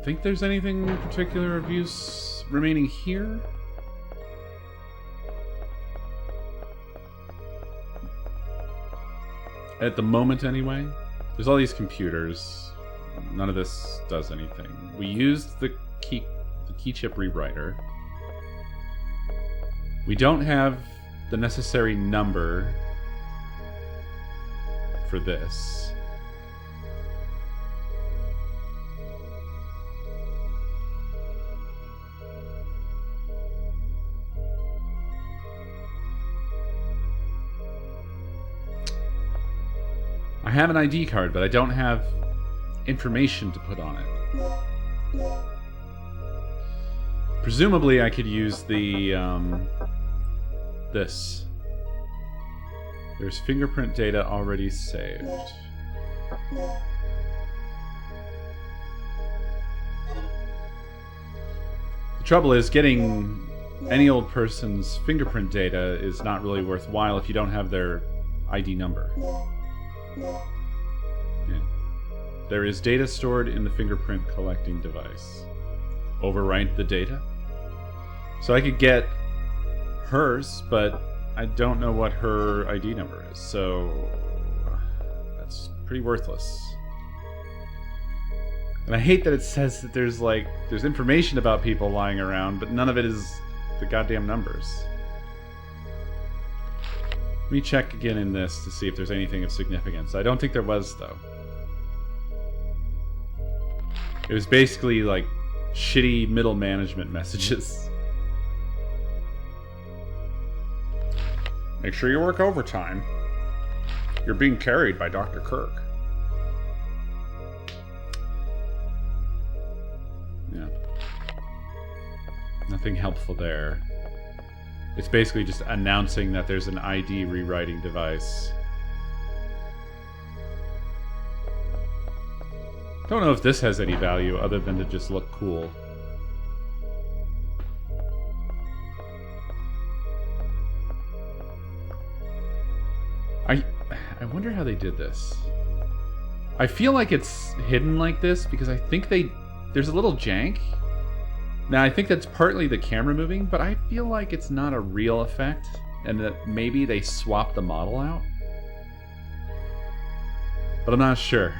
think there's anything in particular of use remaining here. At the moment, anyway. There's all these computers. None of this does anything. We used the key chip rewriter. We don't have the necessary number for this. I have an ID card, but I don't have information to put on it. Presumably, I could use the, this. There's fingerprint data already saved. The trouble is, getting any old person's fingerprint data is not really worthwhile if you don't have their ID number. Yeah. There is data stored in the fingerprint collecting device. Overwrite the data. So I could get hers, but I don't know what her ID number is, so that's pretty worthless. And I hate that it says that there's information about people lying around, but none of it is the goddamn numbers. Let me check again in this to see if there's anything of significance. I don't think there was, though. It was basically like shitty middle management messages. Make sure you work overtime. You're being carried by Dr. Kirk. Yeah. Nothing helpful there. It's basically just announcing that there's an ID rewriting device. Don't know if this has any value other than to just look cool. I wonder how they did this. I feel like it's hidden like this because I think there's a little jank Now, I think that's partly the camera moving, but I feel like it's not a real effect, and that maybe they swapped the model out. But I'm not sure.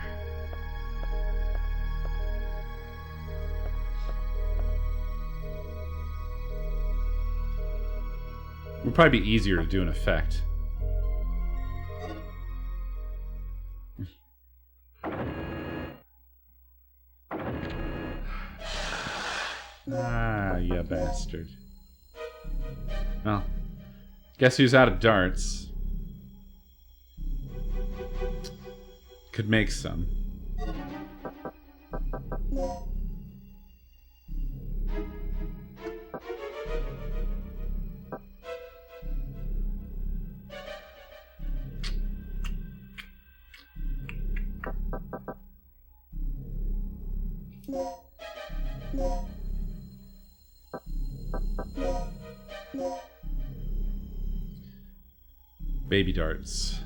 It would probably be easier to do an effect. Ah, you bastard. Well, guess who's out of darts? Could make some. Baby darts.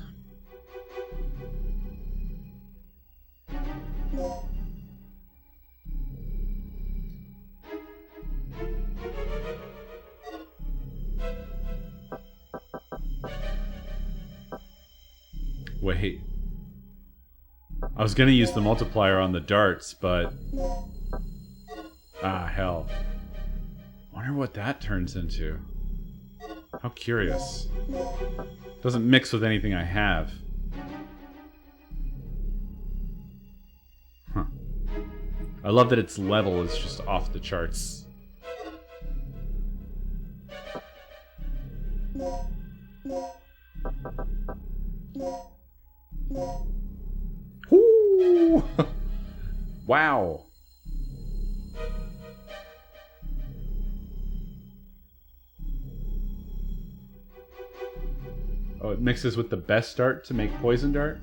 Wait. I was gonna use the multiplier on the darts, but... Ah, hell. Wonder what that turns into. How curious. Doesn't mix with anything I have. Huh. I love that its level is just off the charts. Ooh! Wow. Oh, it mixes with the best dart to make poison dart?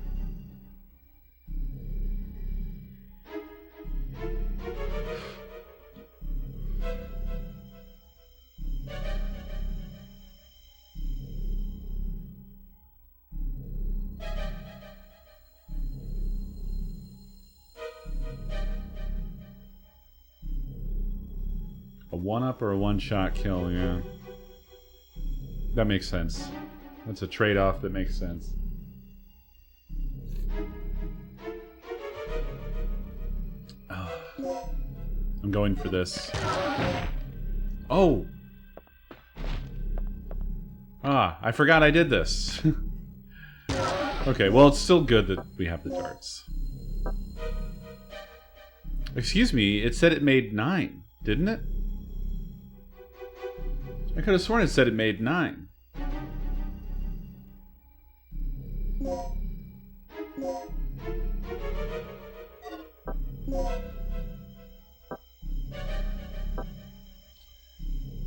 A one-up or a one-shot kill, yeah. That makes sense. That's a trade-off that makes sense. I'm going for this. Oh! Ah, I forgot I did this. Okay, well, it's still good that we have the darts. Excuse me, it said it made 9, didn't it? I could have sworn it said it made 9.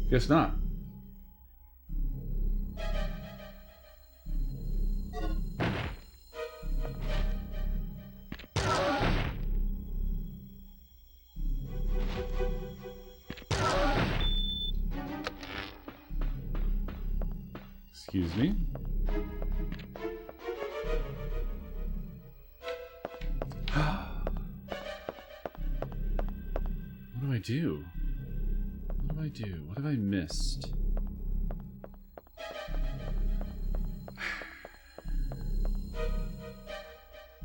Guess not. Excuse me. What do I do? What do I do? What have I missed?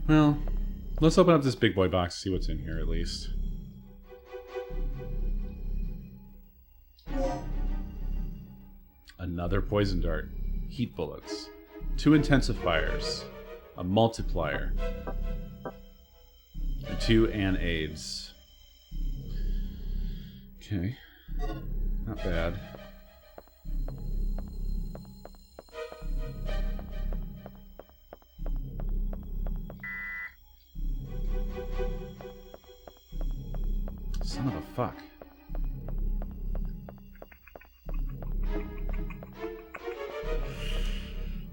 Well, let's open up this big boy box and see what's in here at least. Another poison dart. Heat bullets. 2 intensifiers. A multiplier. And 2 aids. Okay. Not bad. Son of a fuck.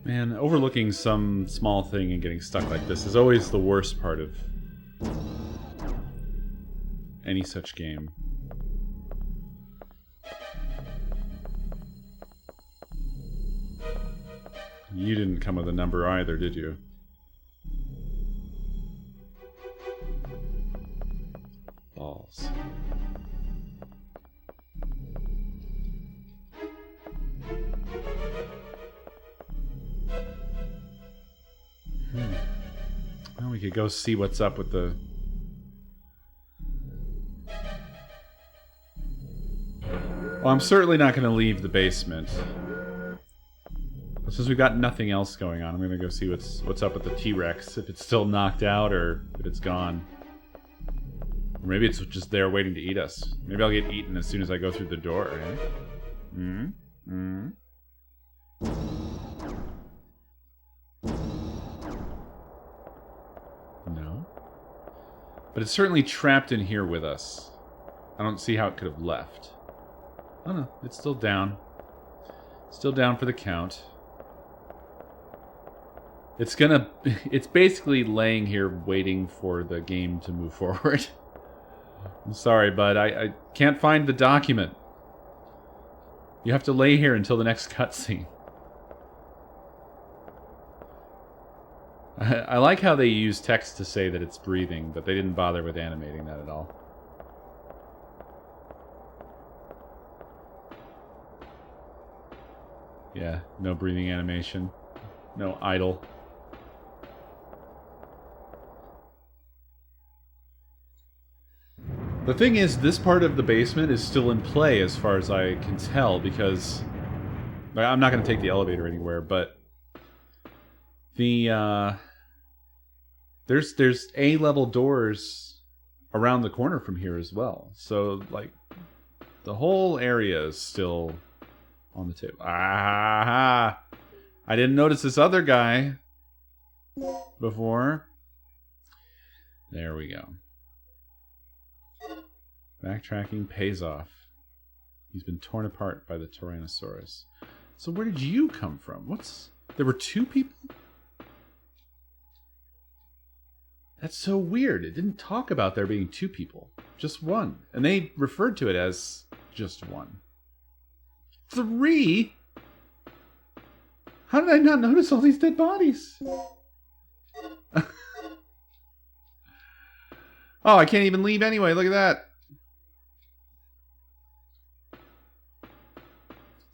Man, overlooking some small thing and getting stuck like this is always the worst part of any such game. You didn't come with a number either, did you? Balls. could go see what's up with the... Well, I'm certainly not going to leave the basement. Since we've got nothing else going on, I'm going to go see what's up with the T-Rex. If it's still knocked out or if it's gone. Or maybe it's just there waiting to eat us. Maybe I'll get eaten as soon as I go through the door, eh? No. But it's certainly trapped in here with us. I don't see how it could have left. Oh no, it's still down. Still down for the count. It's basically laying here waiting for the game to move forward. I'm sorry, but I can't find the document. You have to lay here until the next cutscene. I like how they use text to say that it's breathing, but they didn't bother with animating that at all. Yeah, no breathing animation. No idle. The thing is, this part of the basement is still in play as far as I can tell, because... I'm not going to take the elevator anywhere, but... The, There's A-level doors around the corner from here as well. So, like, the whole area is still on the table. Ah! I didn't notice this other guy before. There we go. Backtracking pays off. He's been torn apart by the Tyrannosaurus. So where did you come from? There were two people? That's so weird. It didn't talk about there being two people. Just one. And they referred to it as just one. 3? How did I not notice all these dead bodies? Oh, I can't even leave anyway. Look at that.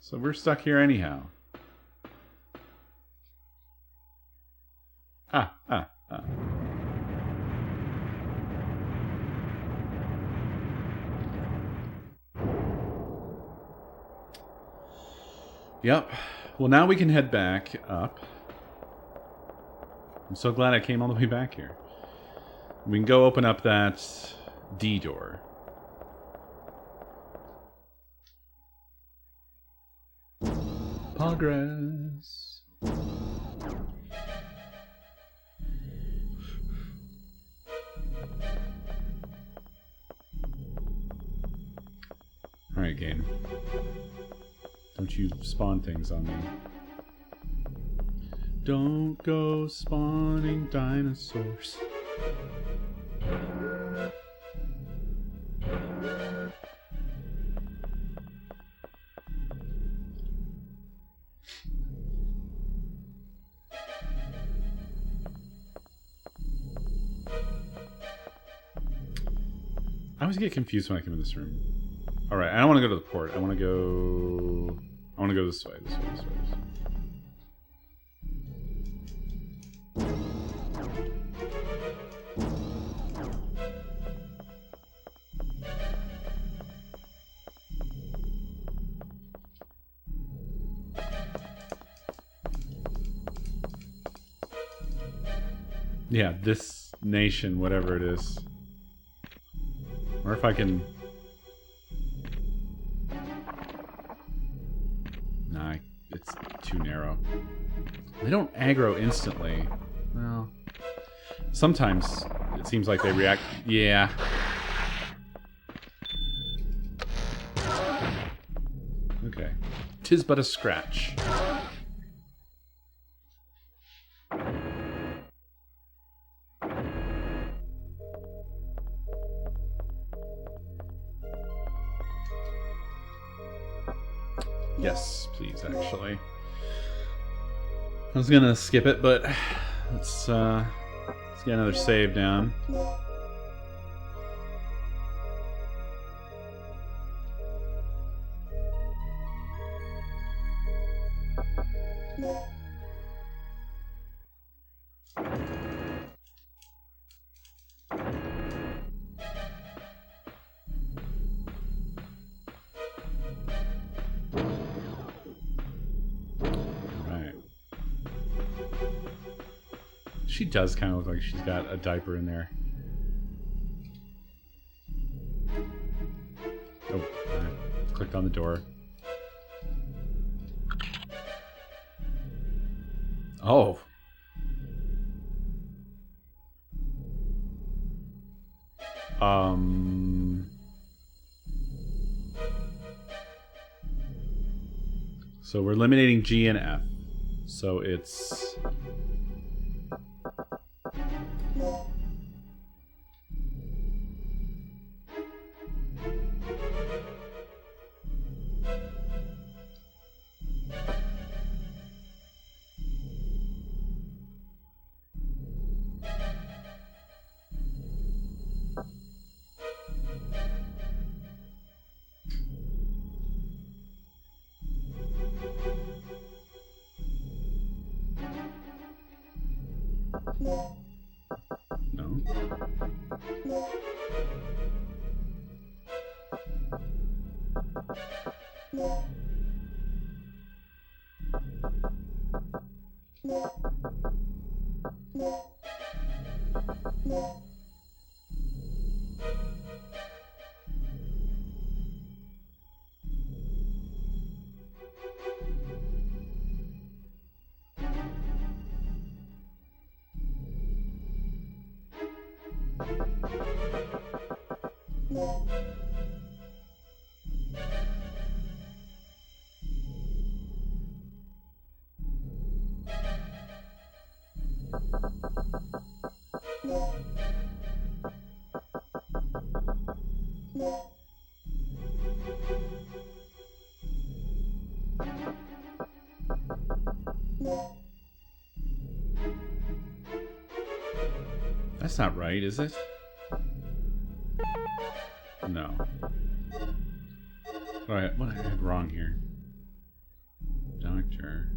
So we're stuck here anyhow. Ah. Yep. Well, now we can head back up. I'm so glad I came all the way back here. We can go open up that D door. Progress. Alright, game. Don't you spawn things on me. Don't go spawning dinosaurs. I always get confused when I come in this room. Alright, I don't want to go to the port. I want to go this way, this way. Yeah, this nation, whatever it is. Or if I can... Nah, it's too narrow. They don't aggro instantly. Well, sometimes it seems like they react... Yeah. Okay. 'Tis but a scratch. Yes, please, actually. I was gonna skip it, but let's get another save down. She does kind of look like she's got a diaper in there. Oh, I clicked on the door. Oh. So we're eliminating G and F. So it's... No. That's not right, is it? No. Alright, what did I have wrong here? Doctor.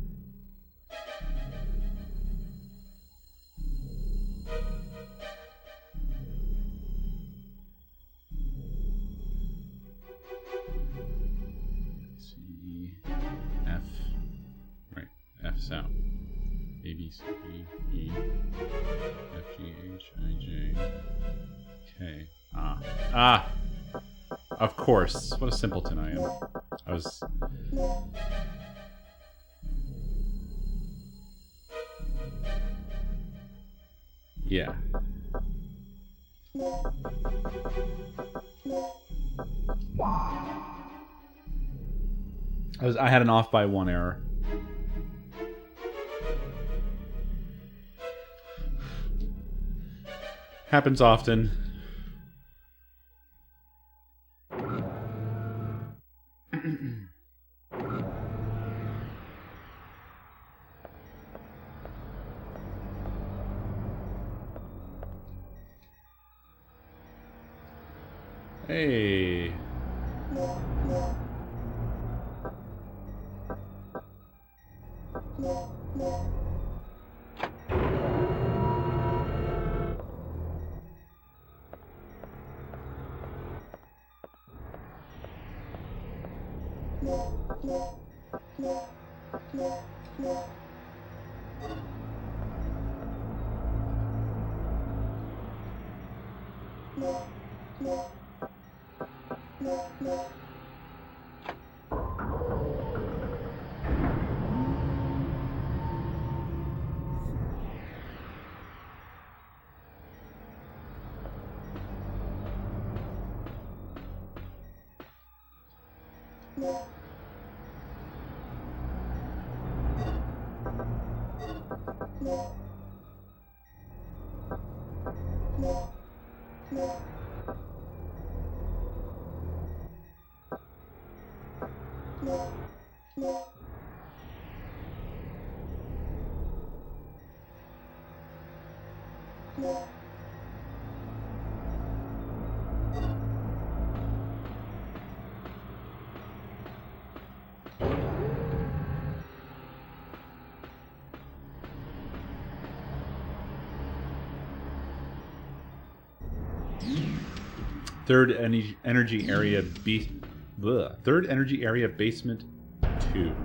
C, F. Right, F's out. A, B, C, D, E, F, G, H, I, J, K. Ah! Of course. What a simpleton I am. I was... Yeah. I had an off by 1 error. Happens often. Hey. Third energy area Third energy area basement 2.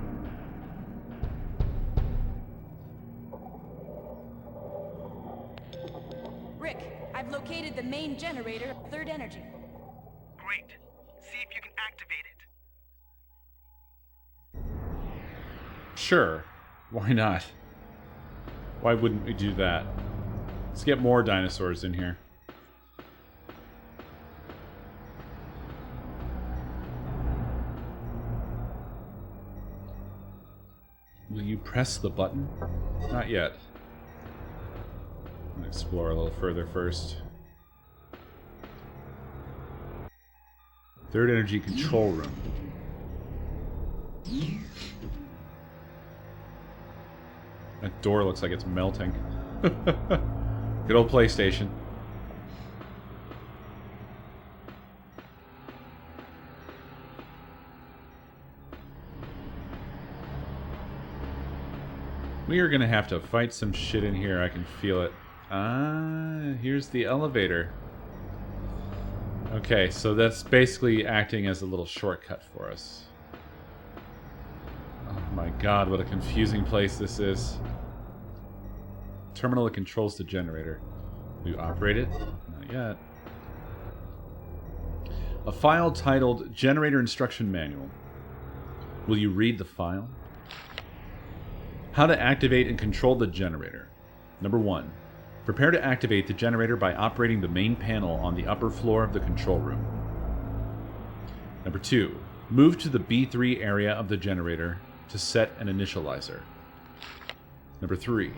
I've located the main generator of third energy. Great. See if you can activate it. Sure. Why not? Why wouldn't we do that? Let's get more dinosaurs in here. Will you press the button? Not yet. I'm gonna explore a little further first. Third energy control room. That door looks like it's melting. Good old PlayStation. We are gonna have to fight some shit in here, I can feel it. Ah, here's the elevator. Okay, so that's basically acting as a little shortcut for us. Oh my god, what a confusing place this is. Terminal that controls the generator. Do you operate it? Not yet. A file titled Generator Instruction Manual. Will you read the file? How to activate and control the generator. Number 1. Prepare to activate the generator by operating the main panel on the upper floor of the control room. Number 2. Move to the B3 area of the generator to set an initializer. Number 3.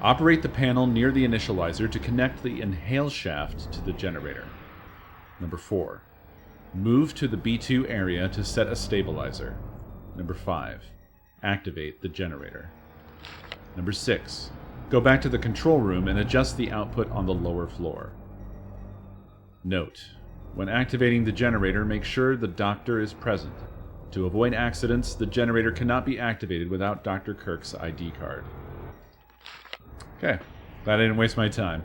Operate the panel near the initializer to connect the inhale shaft to the generator. Number 4. Move to the B2 area to set a stabilizer. Number 5. Activate the generator. Number 6. Go back to the control room and adjust the output on the lower floor. Note: when activating the generator, make sure the doctor is present. To avoid accidents, the generator cannot be activated without Dr. Kirk's ID card. Okay, glad I didn't waste my time.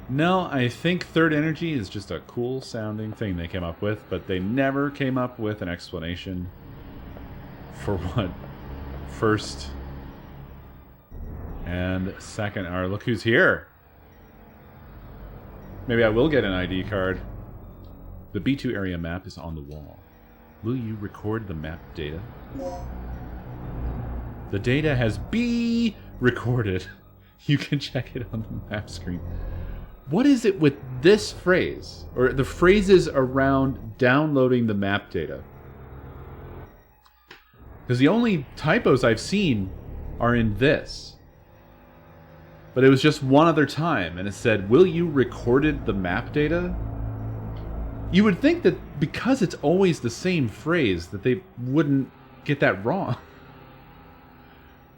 No, I think third energy is just a cool sounding thing they came up with, but they never came up with an explanation for what first and second are. Look who's here. Maybe I will get an ID card. The B2 area map is on the wall. Will you record the map data? The data has been recorded. You can check it on the map screen. What is it with this phrase, or the phrases around downloading the map data? Because the only typos I've seen are in this. But it was just one other time, and it said, will you recorded the map data? You would think that because it's always the same phrase, that they wouldn't get that wrong.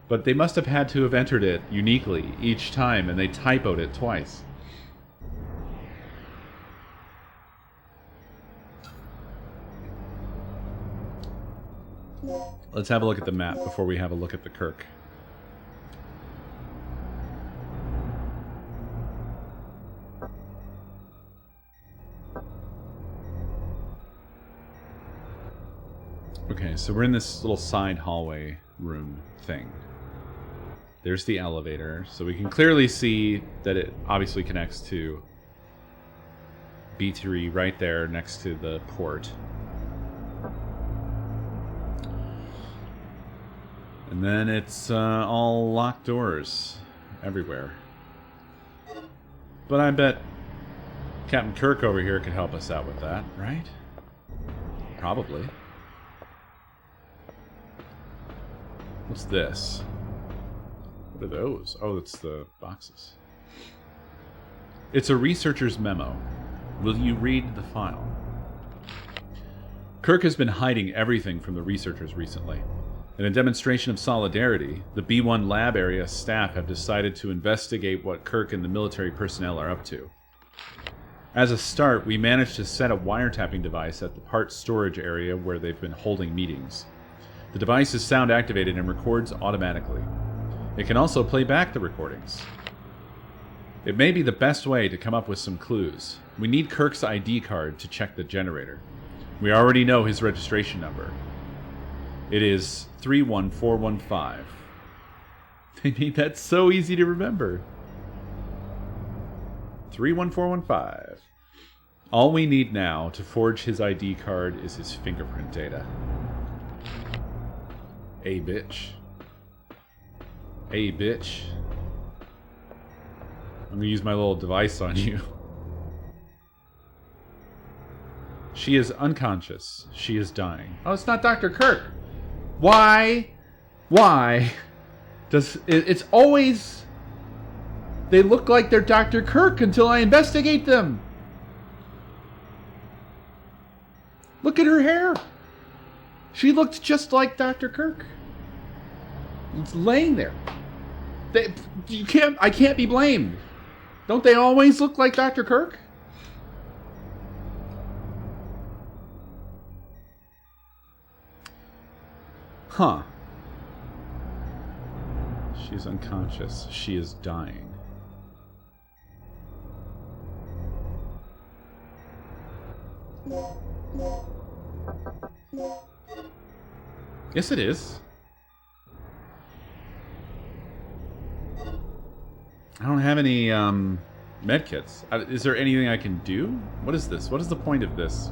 But they must have had to have entered it uniquely each time, and they typoed it twice. Let's have a look at the map before we have a look at the Kirk. Okay, so we're in this little side hallway room thing. There's the elevator, so we can clearly see that it obviously connects to B3 right there next to the port. And then it's all locked doors everywhere. But I bet Captain Kirk over here could help us out with that, right? Probably. What's this? What are those? Oh, it's the boxes. It's a researcher's memo. Will you read the file? Kirk has been hiding everything from the researchers recently. In a demonstration of solidarity, the B1 lab area staff have decided to investigate what Kirk and the military personnel are up to. As a start, we managed to set a wiretapping device at the parts storage area where they've been holding meetings. The device is sound activated and records automatically. It can also play back the recordings. It may be the best way to come up with some clues. We need Kirk's ID card to check the generator. We already know his registration number. It is 31415. They made that so easy to remember. 31415. All we need now to forge his ID card is his fingerprint data. Hey, bitch. Hey, bitch. I'm gonna use my little device on you. She is unconscious. She is dying. Oh, it's not Dr. Kirk. Why? Why? It's always... They look like they're Dr. Kirk until I investigate them. Look at her hair. She looked just like Dr. Kirk. It's laying there. I can't be blamed. Don't they always look like Dr. Kirk? Huh. She's unconscious. She is dying. Yes, it is. I don't have any medkits. Is there anything I can do? What is this? What is the point of this?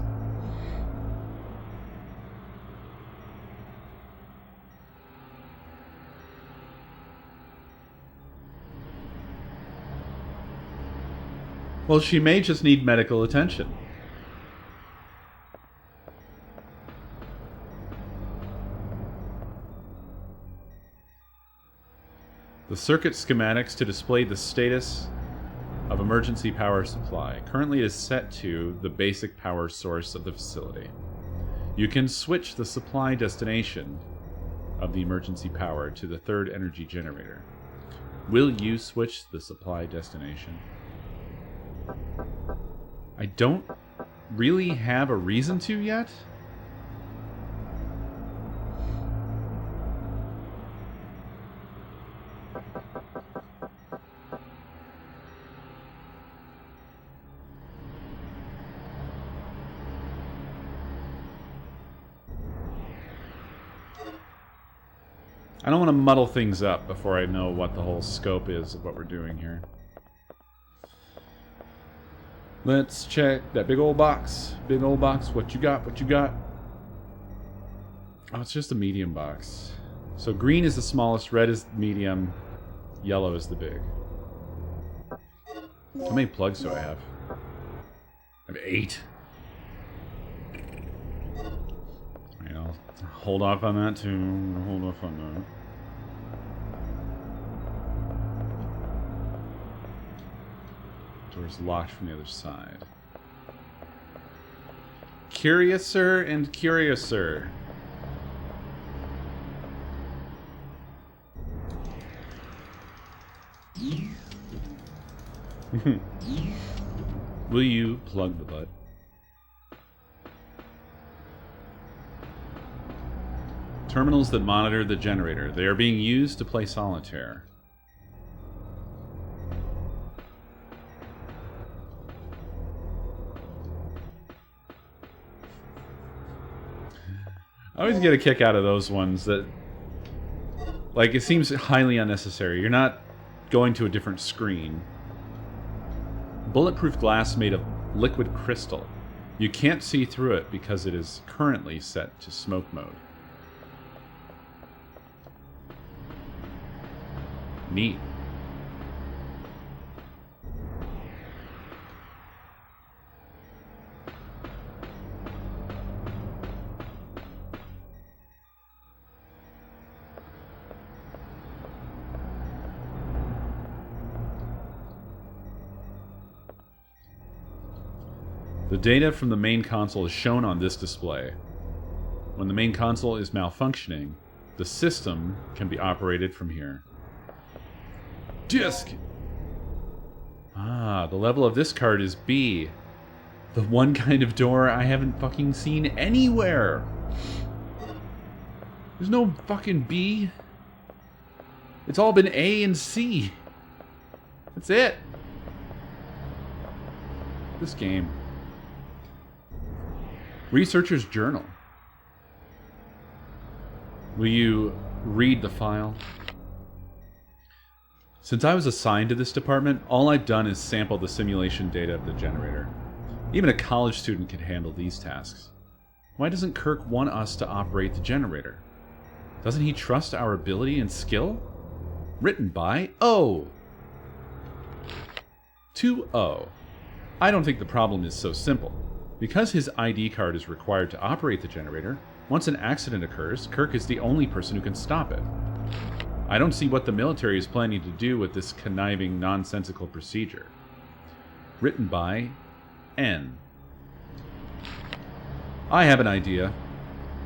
Well, she may just need medical attention. The circuit schematics to display the status of emergency power supply. Currently it is set to the basic power source of the facility. You can switch the supply destination of the emergency power to the third energy generator. Will you switch the supply destination? I don't really have a reason to yet. I don't want to muddle things up before I know what the whole scope is of what we're doing here. Let's check that big old box. Big old box. What you got? What you got? Oh, it's just a medium box. So green is the smallest, red is the medium, yellow is the big. How many plugs do I have? I have 8. Alright, I'll hold off on that too. Hold off on that. Door's locked from the other side. Curiouser and curiouser. Will you plug the butt? Terminals that monitor the generator. They are being used to play solitaire. I always get a kick out of those ones that, like, it seems highly unnecessary. You're not going to a different screen. Bulletproof glass made of liquid crystal. You can't see through it because it is currently set to smoke mode. Neat. The data from the main console is shown on this display. When the main console is malfunctioning, the system can be operated from here. Disk! Ah, the level of this card is B. The one kind of door I haven't fucking seen anywhere. There's no fucking B. It's all been A and C. That's it. This game. Researcher's Journal. Will you read the file? Since I was assigned to this department, all I've done is sample the simulation data of the generator. Even a college student can handle these tasks. Why doesn't Kirk want us to operate the generator? Doesn't he trust our ability and skill? Written by O. To O. I don't think the problem is so simple. Because his ID card is required to operate the generator, once an accident occurs, Kirk is the only person who can stop it. I don't see what the military is planning to do with this conniving, nonsensical procedure. Written by N. I have an idea.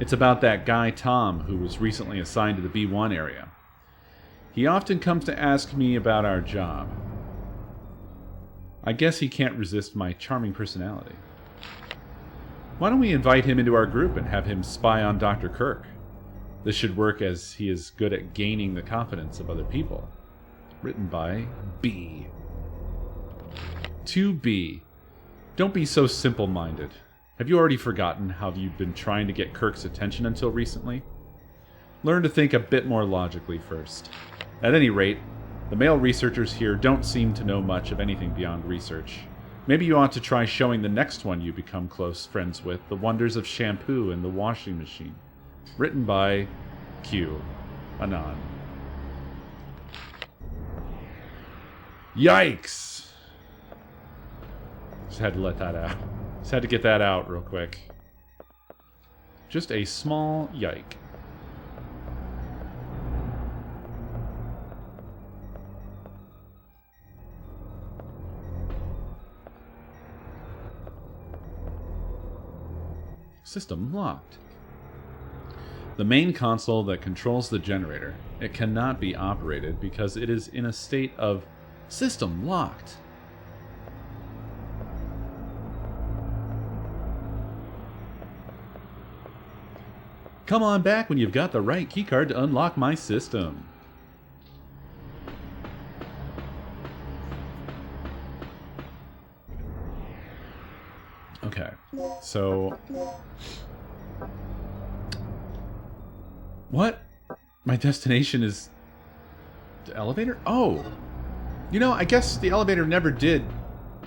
It's about that guy Tom who was recently assigned to the B1 area. He often comes to ask me about our job. I guess he can't resist my charming personality. Why don't we invite him into our group and have him spy on Dr. Kirk? This should work as he is good at gaining the confidence of other people. Written by B. To B. Don't be so simple-minded. Have you already forgotten how you've been trying to get Kirk's attention until recently? Learn to think a bit more logically first. At any rate, the male researchers here don't seem to know much of anything beyond research. Maybe you ought to try showing the next one you become close friends with the wonders of shampoo and the washing machine. Written by Q. Anon. Yikes! Just had to let that out. Just had to get that out real quick. Just a small yike. System locked. The main console that controls the generator. It cannot be operated because it is in a state of system locked. Come on back when you've got the right keycard to unlock my system. Okay, so... What? My destination is... the elevator? Oh! You know, I guess the elevator never did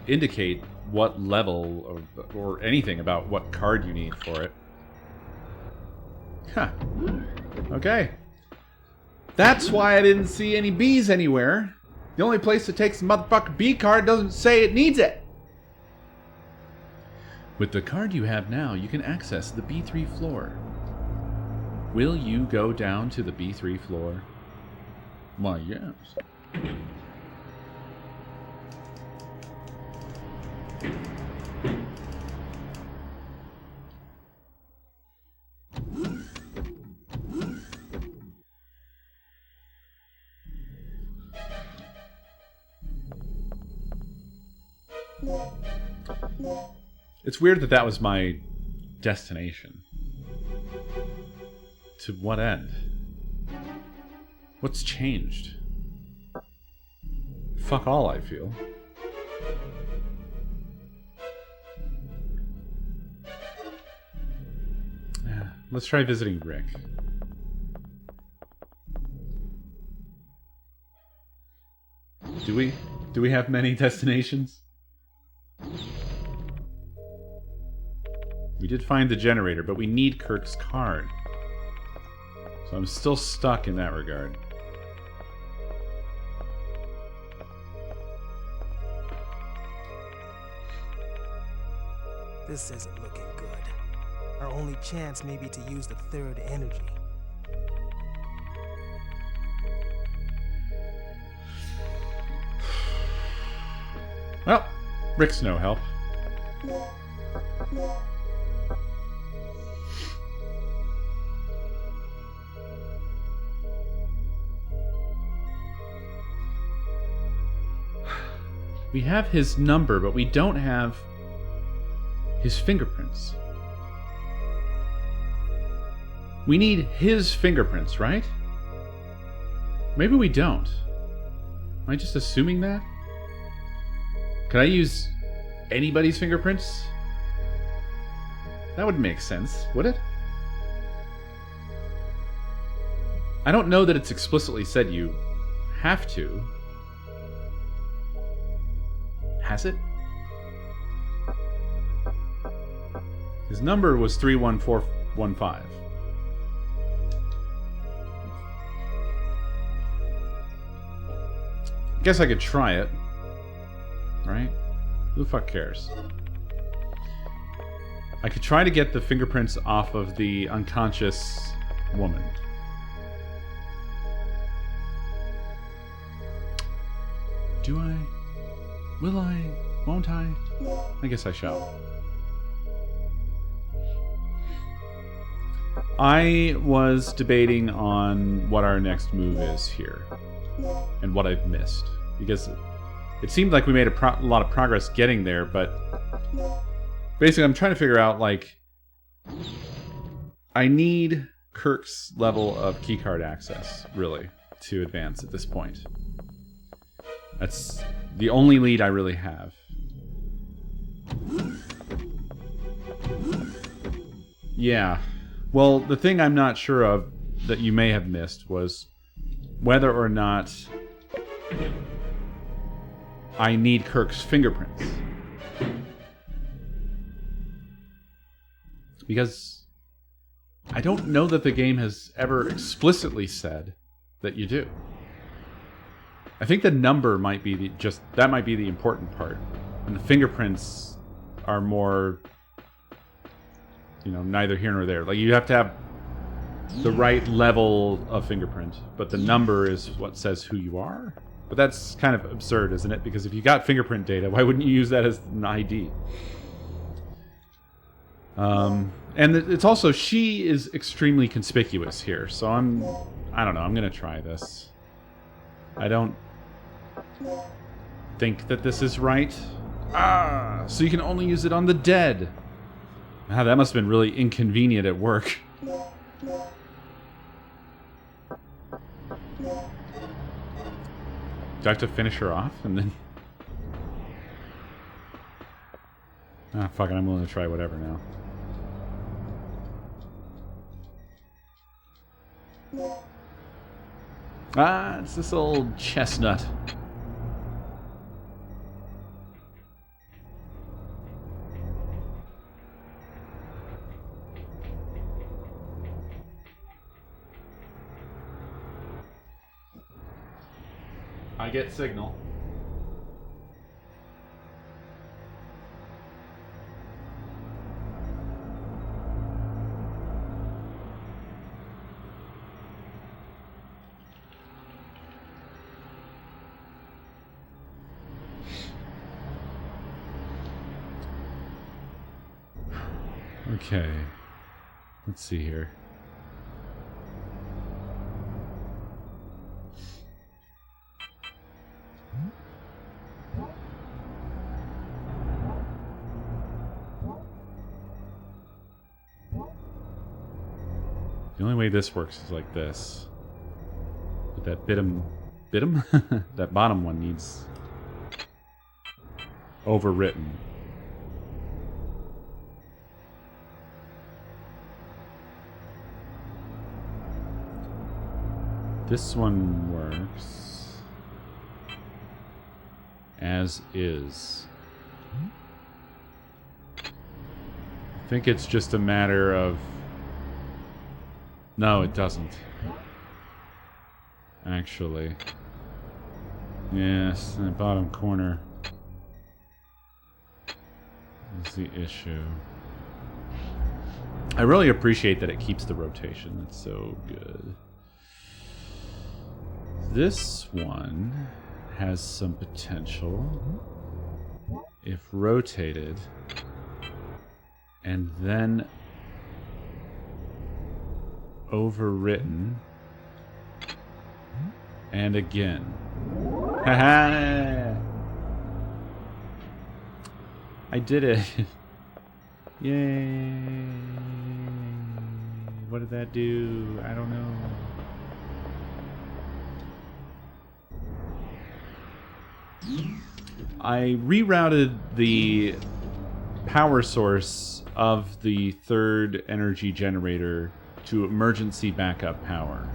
indicate what level or anything about what card you need for it. Huh. Okay. That's why I didn't see any Bs anywhere. The only place that takes the motherfucking B card doesn't say it needs it. With the card you have now, you can access the B3 floor. Will you go down to the B3 floor? Why, yes. It's weird that that was my destination. To what end? What's changed? Fuck all, I feel. Yeah, let's try visiting Rick. Do we have many destinations? We did find the generator, but we need Kirk's card. So I'm still stuck in that regard. This isn't looking good. Our only chance may be to use the third energy. Well, Rick's no help. We have his number, but we don't have his fingerprints. We need his fingerprints, right? Maybe we don't. Am I just assuming that? Could I use anybody's fingerprints? That would make sense, would it? I don't know that it's explicitly said you have to. Has it? His number was 31415. I guess I could try it. Right? Who the fuck cares? I could try to get the fingerprints off of the unconscious woman. Do I? Will I? Won't I? I guess I shall. I was debating on what our next move is here. And what I've missed. Because it seemed like we made a lot of progress getting there, but basically I'm trying to figure out, like, I need Kirk's level of keycard access, really, to advance at this point. That's the only lead I really have. Yeah. Well, the thing I'm not sure of that you may have missed was whether or not I need Kirk's fingerprints. Because I don't know that the game has ever explicitly said that you do. I think the number might be that might be the important part. And the fingerprints are more, you know, neither here nor there. Like, you have to have the right level of fingerprint, but the number is what says who you are. But that's kind of absurd, isn't it? Because if you got fingerprint data, why wouldn't you use that as an ID? And it's also, she is extremely conspicuous here, so I don't know, I'm gonna try this. I don't think that this is right. Ah, so you can only use it on the dead. Ah, that must have been really inconvenient at work. Do I have to finish her off and then... Ah, fuck it, I'm willing to try whatever now. Ah, it's this old chestnut. I get signal. Okay. Let's see here. The only way this works is like this. But that bitum? That bottom one needs overwritten. This one works as is. I think it's just a matter of... No, it doesn't. Actually. Yes, in the bottom corner is the issue. I really appreciate that it keeps the rotation. That's so good. This one has some potential if rotated and then overwritten and again. Haha! I did it. Yay! What did that do? I don't know. I rerouted the power source of the third energy generator to emergency backup power.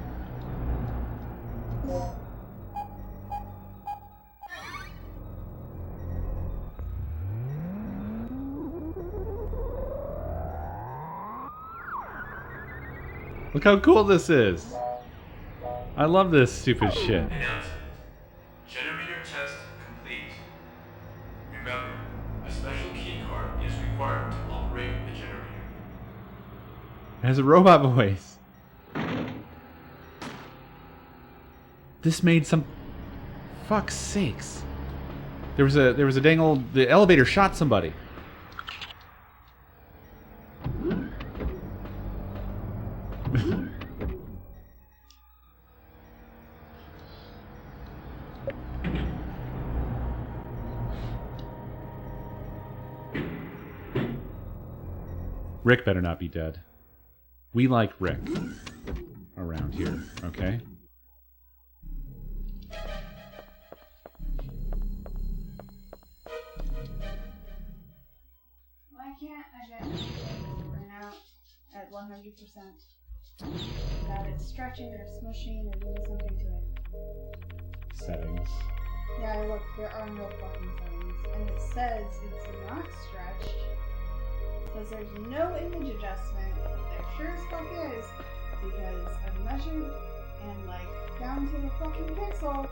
Look how cool this is. I love this stupid shit. Announcement. Generator test complete. Remember, a special key card is required to operate the generator. It has a robot voice. This made some... Fuck's sakes. There was a dang old... The elevator shot somebody. Rick better not be dead. We like Rick around here, okay? Why can't I get burn out at 100%? That it's stretching or smushing or doing something to it. Settings. Yeah, look, there are no fucking settings. And it says it's not stretched. It says there's no image adjustment. There sure as fuck is. Because I've measured and, like, down to the fucking pixel,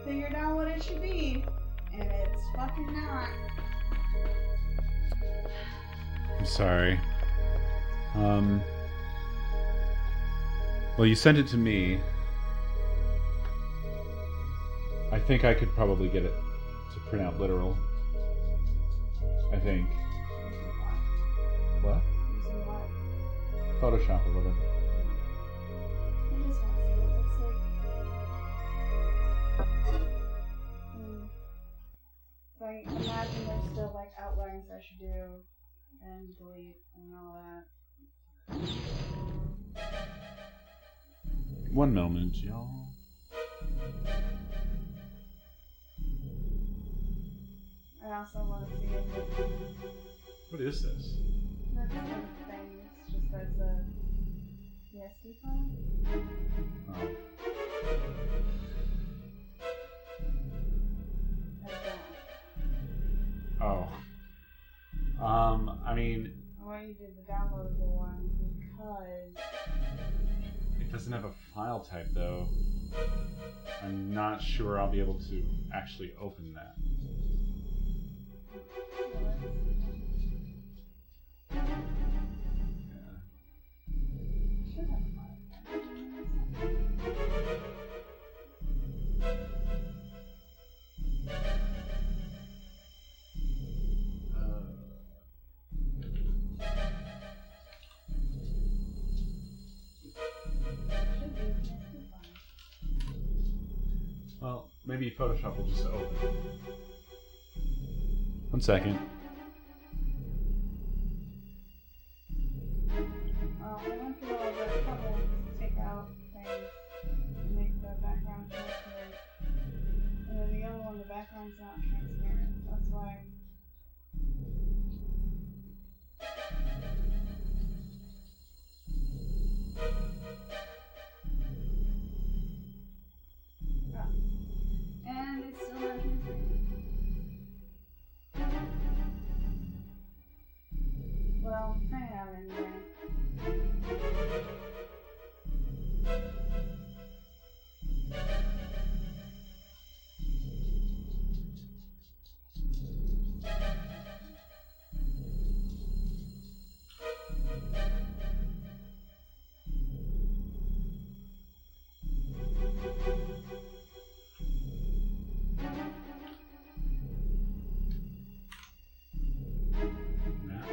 figured out what it should be. And it's fucking not. I'm sorry. Well, you sent it to me. I think I could probably get it to print out literal. I think. What? Using what? Photoshop or whatever. I just want to see what it looks like. So I imagine there's still like outlines I should do and delete and all that. One moment, y'all. I also want to see if it's What is this? not the same thing, it's just as a PSD file. Oh. I don't. Oh. I mean, I want you to do the downloadable one because it doesn't have a file type though. I'm not sure I'll be able to actually open that. Yeah. should have a file. Should be a PSD file. Well, maybe Photoshop will just open. 1 second. I went through all the trouble to take out things and make the background transparent. And then the other one, the background's not transparent. That's why. Ah. And it's still not transparent. Well, print it out anyway. Yeah.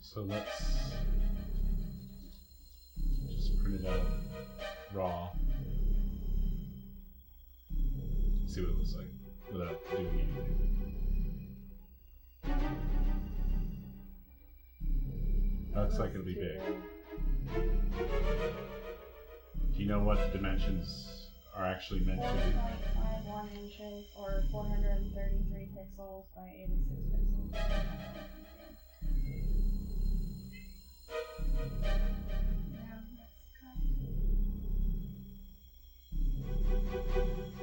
So let's just print it out raw. See what it looks like without doing anything. That looks like it'll be big. Do you know what the dimensions are actually meant to be? 4.51 inches or 433 pixels by 86 pixels. Yeah, that's kind of...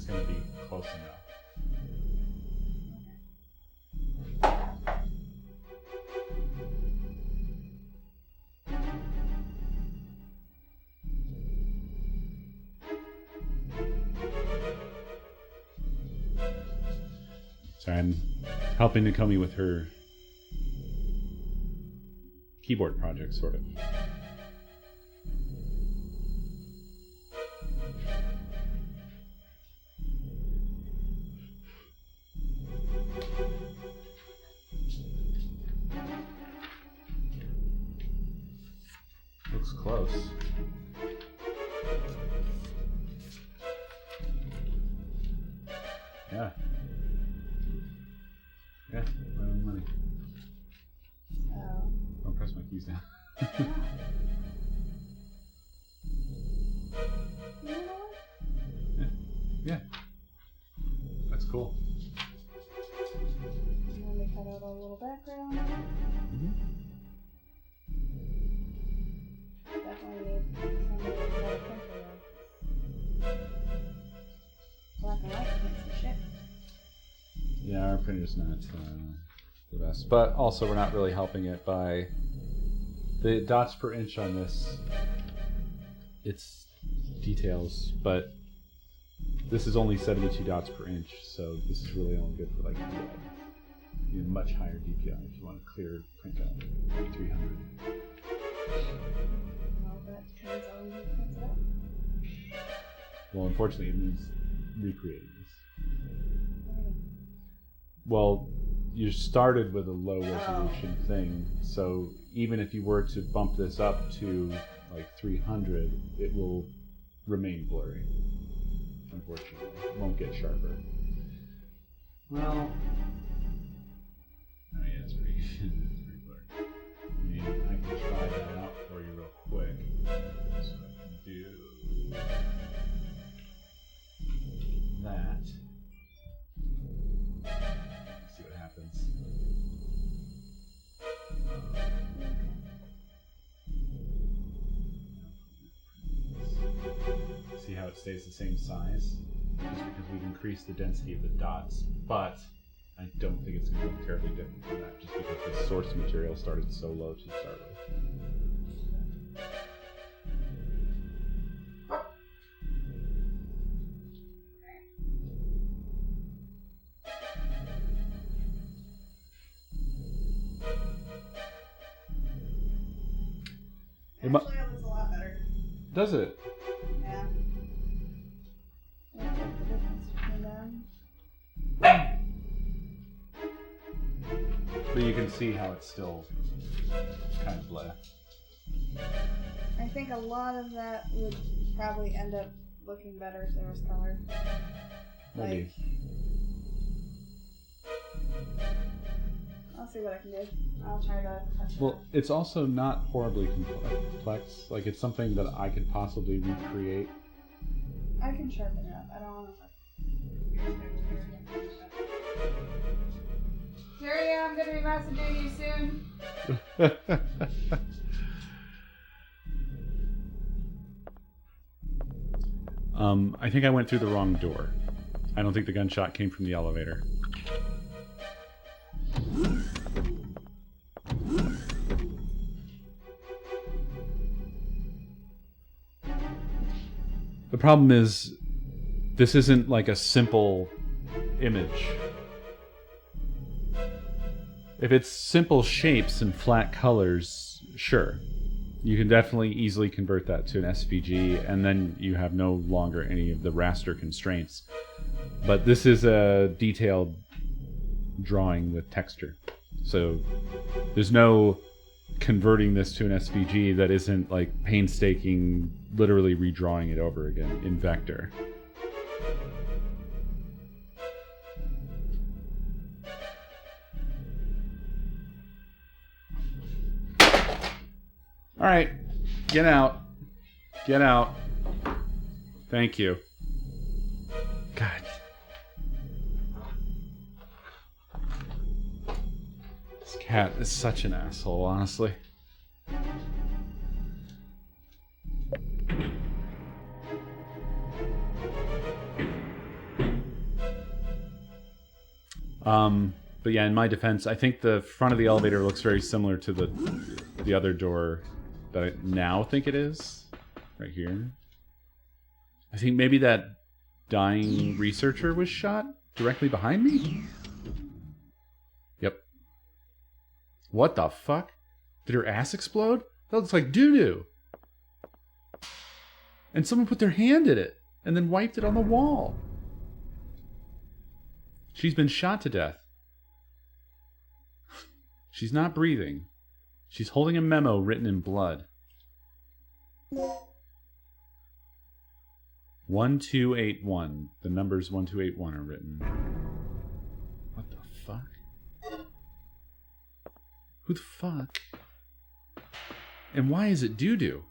going to be close enough. So I'm helping Nakomi with her keyboard project, sort of. Looks close. Yeah. Yeah, right on the money. Oh. Don't press my keys down. Yeah. Yeah. That's cool. Let me cut out a little background. Definitely need somebody with a better printer though. Black and white can't see shit. Yeah, our printer's not the best. But also, we're not really helping it by the dots per inch on this. It's details, but this is only 72 dots per inch, so this is really only good for like much higher DPI if you want a clear printout, like 300. Well, that depends on who prints it out. Well, unfortunately, it means recreating this. What do you mean? Well, you started with a low resolution thing, so even if you were to bump this up to like 300, it will remain blurry. Unfortunately, it won't get sharper. Well, oh yeah, it's pretty, it's pretty blurry. I mean, I can try that out for you real quick. So I can do that. See what happens. See how it stays the same size? Just because we've increased the density of the dots, but I don't think it's going to look terribly different from that, just because the source material started so low to start with. Actually, it looks a lot better. Does it? Yeah. What's the difference between them? But you can see how it's still kind of bleh. I think a lot of that would probably end up looking better if there was color. Maybe. I'll see what I can do. I'll try to touch it Well, up. it's also not horribly complex. Like, it's something that I could possibly recreate. I can sharpen it up. I don't want to. Jerry, I'm going to be messaging you soon. I think I went through the wrong door. I don't think the gunshot came from the elevator. The problem is, this isn't like a simple image. If it's simple shapes and flat colors, sure. You can definitely easily convert that to an SVG, and then you have no longer any of the raster constraints. But this is a detailed drawing with texture. So there's no converting this to an SVG that isn't like painstaking, literally redrawing it over again in vector. All right, get out. Get out. Thank you. God. This cat is such an asshole, honestly. But yeah, in my defense, I think the front of the elevator looks very similar to the other door that I now think it is. Right here. I think maybe that dying researcher was shot directly behind me? Yep. What the fuck? Did her ass explode? That looks like doo-doo. And someone put their hand in it and then wiped it on the wall. She's been shot to death. She's not breathing. She's holding a memo written in blood. 1281. The numbers 1281 are written. What the fuck? Who the fuck? And why is it doo-doo?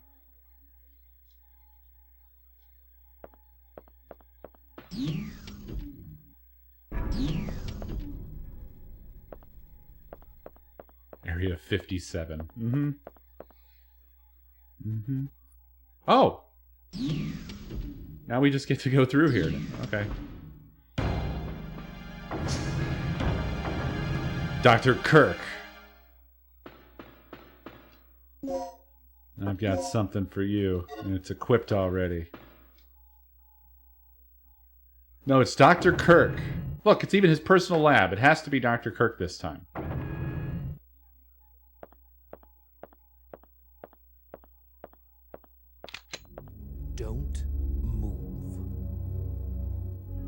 Area 57. Oh! Now we just get to go through here. Okay. Dr. Kirk. I've got something for you, and it's equipped already. No, it's Dr. Kirk. Look, it's even his personal lab. It has to be Dr. Kirk this time. Don't move.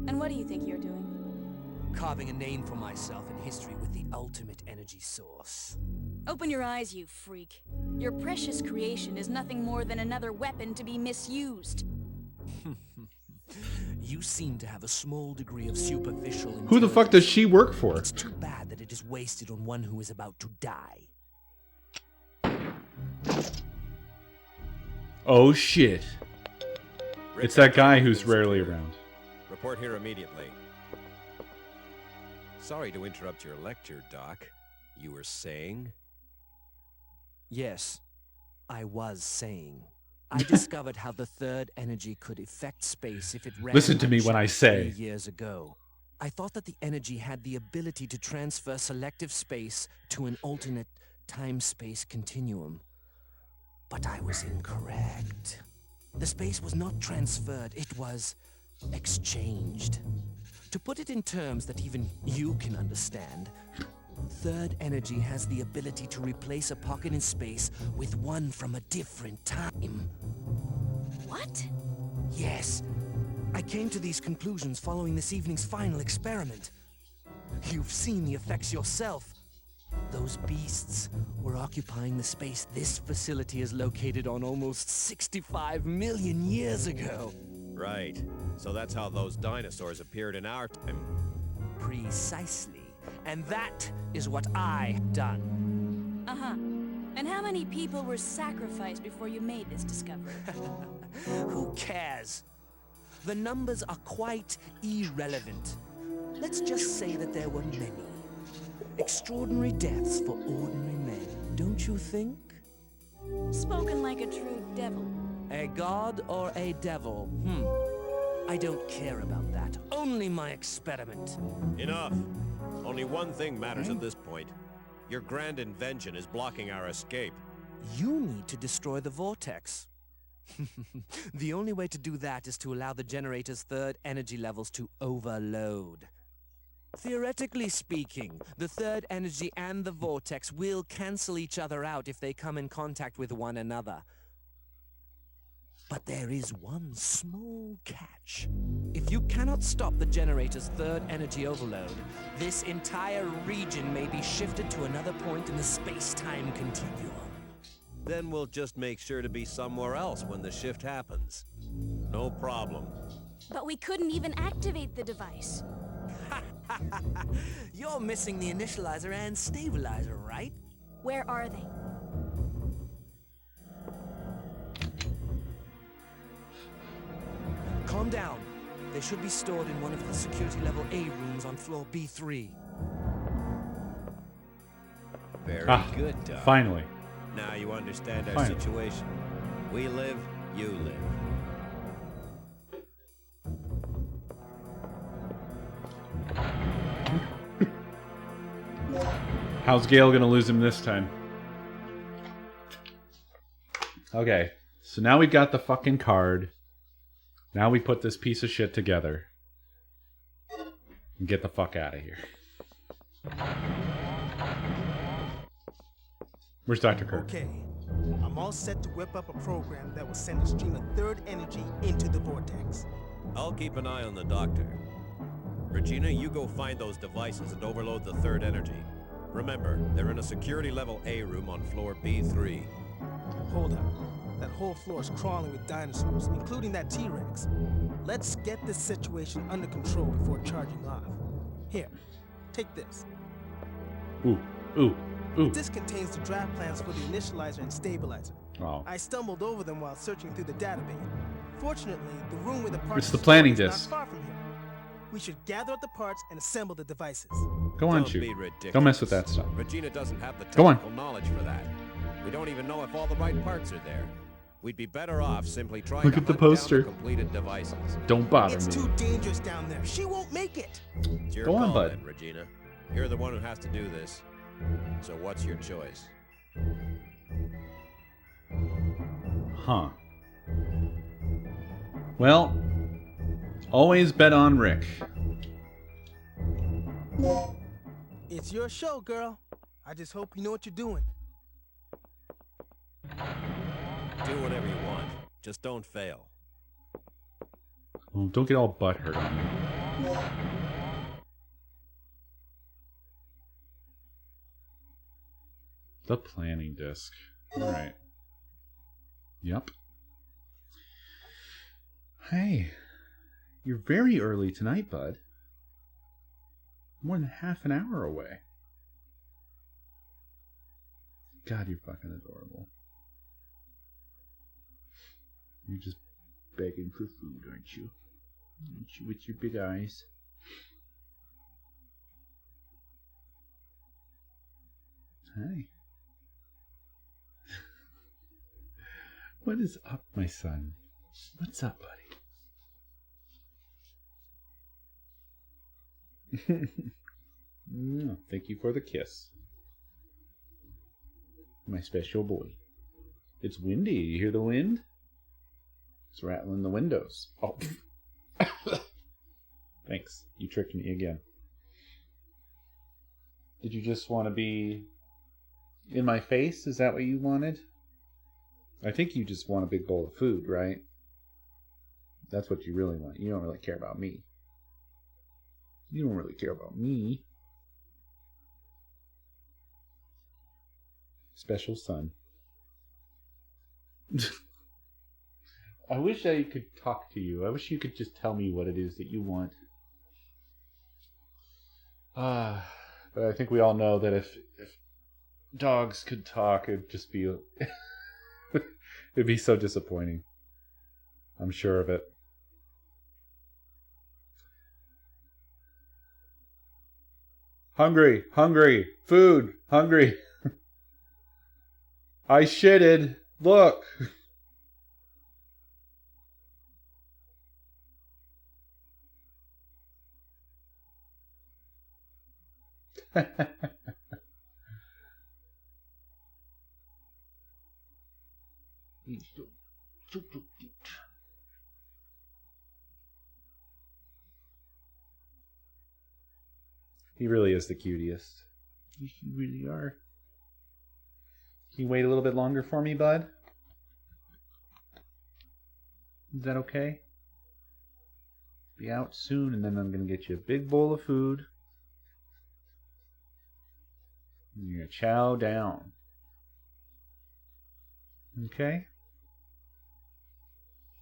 And what do you think you're doing? Carving a name for myself in history with the ultimate energy source. Open your eyes, you freak. Your precious creation is nothing more than another weapon to be misused. You seem to have a small degree of superficial intelligence. Who the fuck does she work for? It's too bad that it is wasted on one who is about to die. Oh shit. It's that guy who's rarely around. Report here immediately. Sorry to interrupt your lecture, Doc. You were saying? Yes, I was saying. I discovered how the third energy could affect space if it ran. Listen to me when I say. 3 years ago. I thought that the energy had the ability to transfer selective space to an alternate time-space continuum. But I was incorrect. The space was not transferred, it was exchanged. To put it in terms that even you can understand, third energy has the ability to replace a pocket in space with one from a different time. What? Yes. I came to these conclusions following this evening's final experiment. You've seen the effects yourself. Those beasts were occupying the space this facility is located on almost 65 million years ago. Right. So that's how those dinosaurs appeared in our time. Precisely. And that is what I have done. Uh-huh. And how many people were sacrificed before you made this discovery? Who cares? The numbers are quite irrelevant. Let's just say that there were many. Extraordinary deaths for ordinary men, don't you think? Spoken like a true devil. A god or a devil? I don't care about that. Only my experiment. Enough. Only one thing matters at this point. Your grand invention is blocking our escape. You need to destroy the vortex. The only way to do that is to allow the generator's third energy levels to overload. Theoretically speaking, the third energy and the vortex will cancel each other out if they come in contact with one another. But there is one small catch. If you cannot stop the generator's third energy overload, this entire region may be shifted to another point in the space-time continuum. Then we'll just make sure to be somewhere else when the shift happens. No problem. But we couldn't even activate the device. You're missing the initializer and stabilizer, right? Where are they? Calm down. They should be stored in one of the security level A rooms on floor B3. Very good, Doc. Finally. Now you understand our Finally. situation. We live, you live. How's Gale gonna lose him this time? Okay, so now we got the fucking card. Now we put this piece of shit together. And get the fuck out of here. Where's Dr. Kirk? Okay, I'm all set to whip up a program that will send a stream of third energy into the vortex. I'll keep an eye on the doctor. Regina, you go find those devices and overload the third energy. Remember, they're in a security level A room on floor B3. Hold up. That whole floor is crawling with dinosaurs, including that T-Rex. Let's get this situation under control before charging off. Here, take this. Ooh, ooh, ooh. This contains the draft plans for the initializer and stabilizer. Oh. I stumbled over them while searching through the database. Fortunately, the room where the parts It's the are planning stored is disc. not far from here. We should gather up the parts and assemble the devices. Go on, Don't shoot. be ridiculous. Don't mess with that stuff. Regina doesn't have the Go on. technical knowledge for that. We don't even know if all the right parts are there. We'd be better off simply trying Look to at the hunt down poster. completed devices. Don't bother It's me. too dangerous down there. She won't make it. It's your Go on, call bud. then, Regina. You're the one who has to do this. So what's your choice? Huh. Well, always bet on Rick. It's your show, girl. I just hope you know what you're doing. Do whatever you want. Just don't fail. Well, don't get all butthurt on me. The planning disc. Alright. Yep. Hey. You're very early tonight, bud. More than half an hour away. God, you're fucking adorable. You're just begging for food, aren't you? Aren't you with your big eyes? Hi. What is up, my son? What's up, buddy? No, thank you for the kiss. My special boy. It's windy. You hear the wind? It's rattling the windows. Oh. Thanks. You tricked me again. Did you just want to be in my face? Is that what you wanted? I think you just want a big bowl of food, right? That's what you really want. You don't really care about me. You don't really care about me. Special son. I wish I could talk to you. I wish you could just tell me what it is that you want. But I think we all know that if dogs could talk, it'd just be... it'd be so disappointing. I'm sure of it. Hungry, hungry, food, hungry. I shitted. Look. He's so cute. He really is the cutest. You really are. Can you wait a little bit longer for me, bud? Is that okay? Be out soon, and then I'm going to get you a big bowl of food. And you're going to chow down. Okay?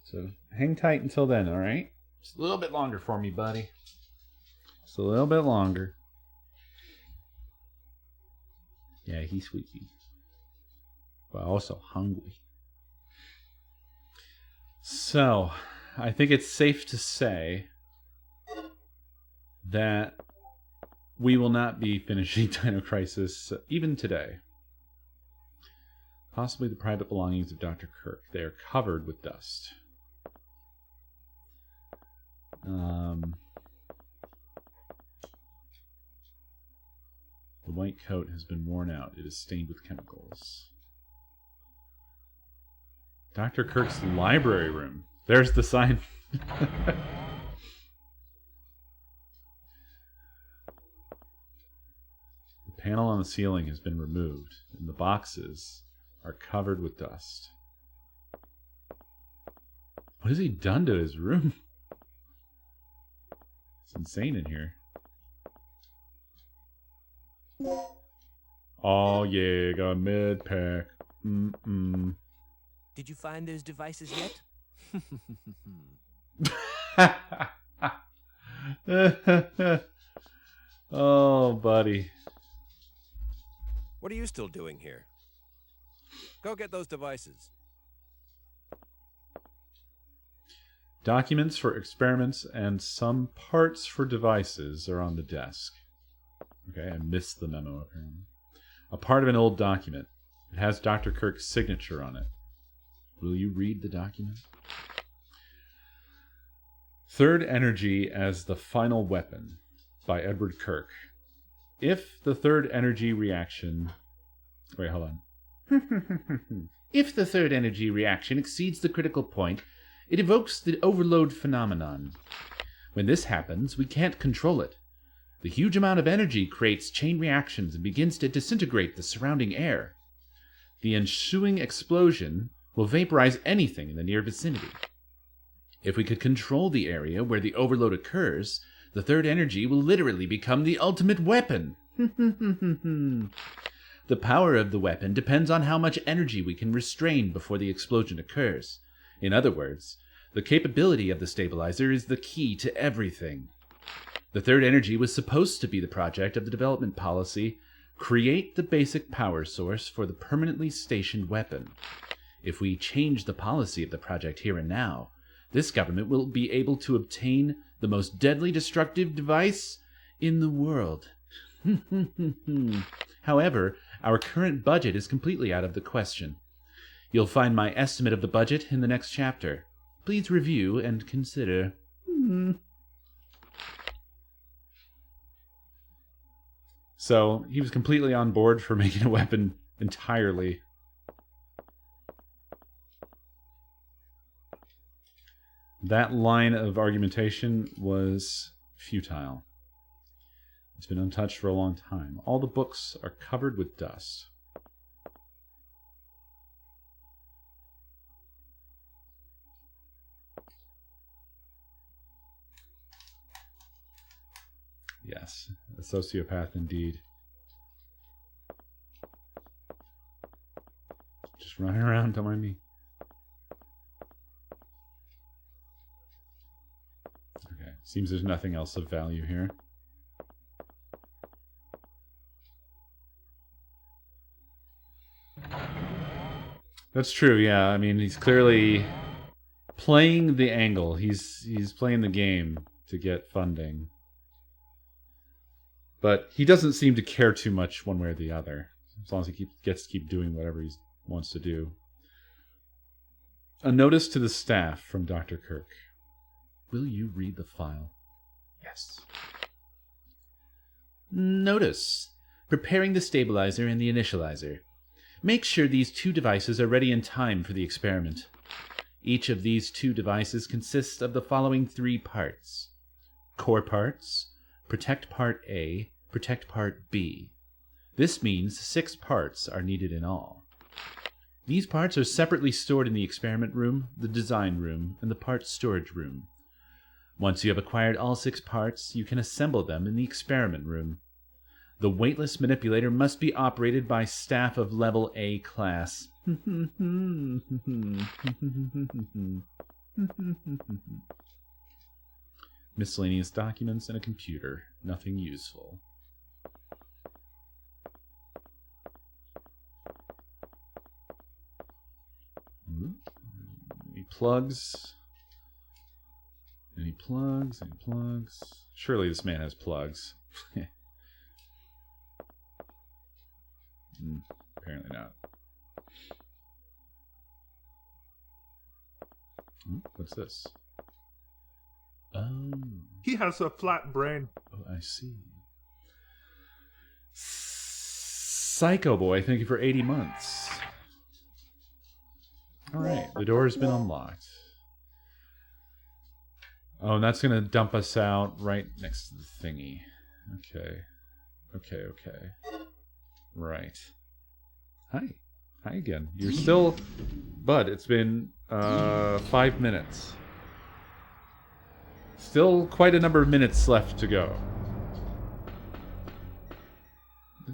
So hang tight until then, alright? Just a little bit longer for me, buddy. Just a little bit longer. Yeah, he's squeaky. But also hungry. So, I think it's safe to say that we will not be finishing Dino Crisis even today. Possibly the private belongings of Dr. Kirk. They are covered with dust. The white coat has been worn out. It is stained with chemicals. Dr. Kirk's library room. There's the sign. The panel on the ceiling has been removed, and the boxes are covered with dust. What has he done to his room? It's insane in here. Oh yeah, got a med pack. Did you find those devices yet? Oh, buddy. What are you still doing here? Go get those devices. Documents for experiments and some parts for devices are on the desk. Okay, I missed the memo apparently. A part of an old document. It has Dr. Kirk's signature on it. Will you read the document? Third Energy as the Final Weapon by Edward Kirk. If the third energy reaction... Wait, hold on. If the third energy reaction exceeds the critical point, it evokes the overload phenomenon. When this happens, we can't control it. The huge amount of energy creates chain reactions and begins to disintegrate the surrounding air. The ensuing explosion will vaporize anything in the near vicinity. If we could control the area where the overload occurs, the third energy will literally become the ultimate weapon. The power of the weapon depends on how much energy we can restrain before the explosion occurs. In other words, the capability of the stabilizer is the key to everything. The third energy was supposed to be the project of the development policy, create the basic power source for the permanently stationed weapon. If we change the policy of the project here and now, this government will be able to obtain the most deadly destructive device in the world. However, our current budget is completely out of the question. You'll find my estimate of the budget in the next chapter. Please review and consider. So, he was completely on board for making a weapon entirely. That line of argumentation was futile. It's been untouched for a long time. All the books are covered with dust. Yes, a sociopath indeed. Just running around, don't mind me. Okay, seems there's nothing else of value here. That's true, yeah. I mean, he's clearly playing the angle. He's playing the game to get funding. But he doesn't seem to care too much one way or the other, as long as he gets to keep doing whatever he wants to do. A notice to the staff from Dr. Kirk. Will you read the file? Yes. Notice. Preparing the stabilizer and the initializer. Make sure these two devices are ready in time for the experiment. Each of these two devices consists of the following three parts. Core parts, Protect Part A, Protect Part B. This means 6 parts are needed in all. These parts are separately stored in the experiment room, the design room, and the parts storage room. Once you have acquired all 6 parts, you can assemble them in the experiment room. The weightless manipulator must be operated by staff of level A class. Miscellaneous documents and a computer. Nothing useful. Any plugs? Any plugs? Any plugs? Surely this man has plugs. Apparently not. What's this? Oh. He has a flat brain. Oh, I see. Psycho Boy, thank you for 80 months. Alright, the door has been unlocked. Oh, and that's going to dump us out right next to the thingy. Okay. Okay. Right. Hi. Hi again. You're still... Bud, it's been 5 minutes. Still quite a number of minutes left to go.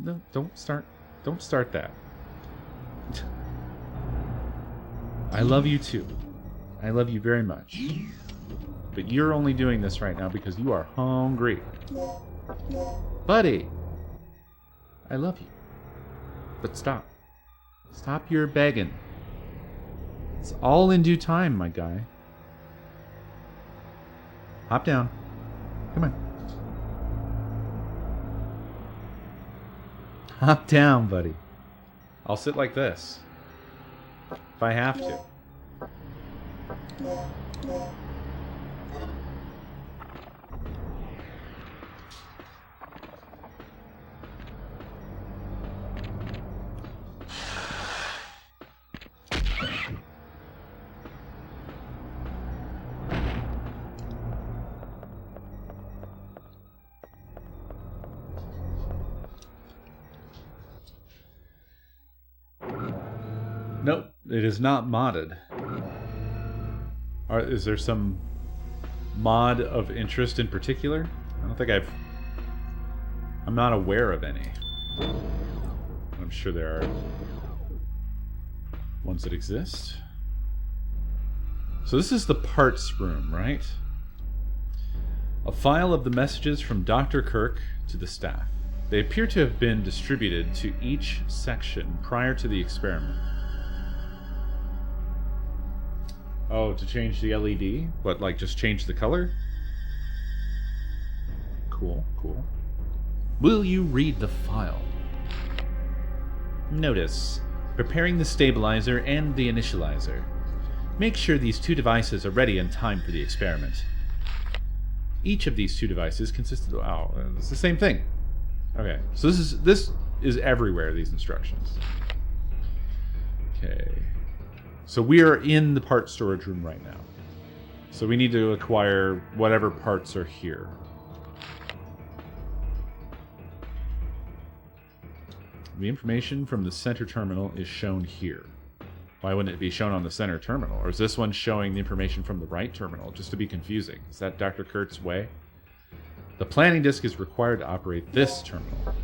No, don't start that. I love you too. I love you very much. But you're only doing this right now because you are hungry. Buddy! I love you. But stop. Stop your begging. It's all in due time, my guy. Hop down. Come on. Hop down, buddy. I'll sit like this. If I have to. Nope, it is not modded. Is there some mod of interest in particular? I don't think I'm not aware of any. I'm sure there are ones that exist. So this is the parts room, right? A file of the messages from Dr. Kirk to the staff. They appear to have been distributed to each section prior to the experiment. Oh, to change the LED? What, like just change the color? Cool. Will you read the file? Notice, preparing the stabilizer and the initializer. Make sure these two devices are ready in time for the experiment. Each of these two devices consists of... Oh, it's the same thing. Okay, so this is everywhere, these instructions. Okay. So we are in the parts storage room right now. So we need to acquire whatever parts are here. The information from the center terminal is shown here. Why wouldn't it be shown on the center terminal? Or is this one showing the information from the right terminal, just to be confusing? Is that Dr. Kurt's way? The planning disk is required to operate this terminal.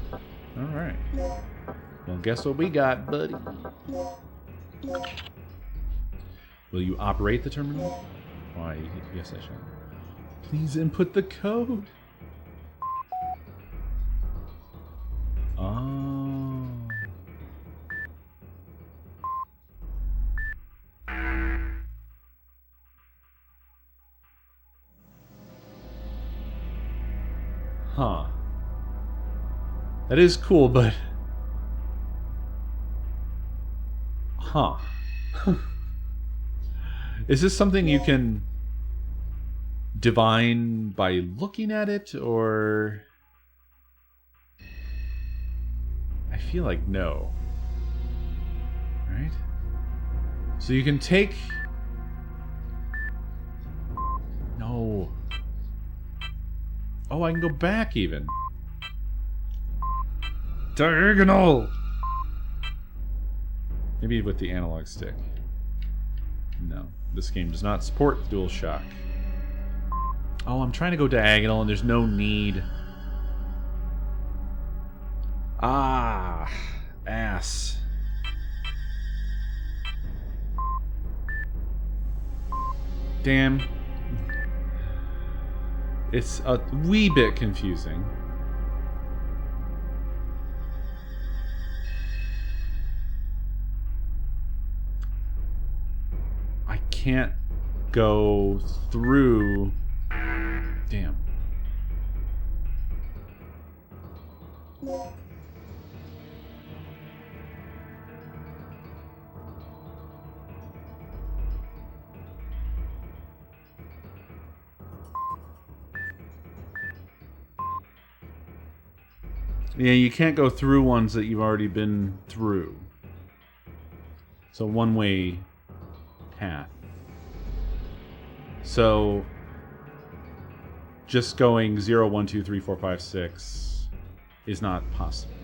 Alright. Well, guess what we got, buddy? Will you operate the terminal? Why, yes I shall. Please input the code. Oh. Huh. That is cool, but... Huh. Is this something you can divine by looking at it, or... I feel like no. Right? So you can take... No. Oh, I can go back even. Diagonal! Maybe with the analog stick. No. This game does not support DualShock. Oh, I'm trying to go diagonal and there's no need. Ah, ass. Damn. It's a wee bit confusing. I can't go through. Damn. Yeah, you can't go through ones that you've already been through. It's a one-way path. So just going 0, 1, 2, 3, 4, 5, 6 is not possible.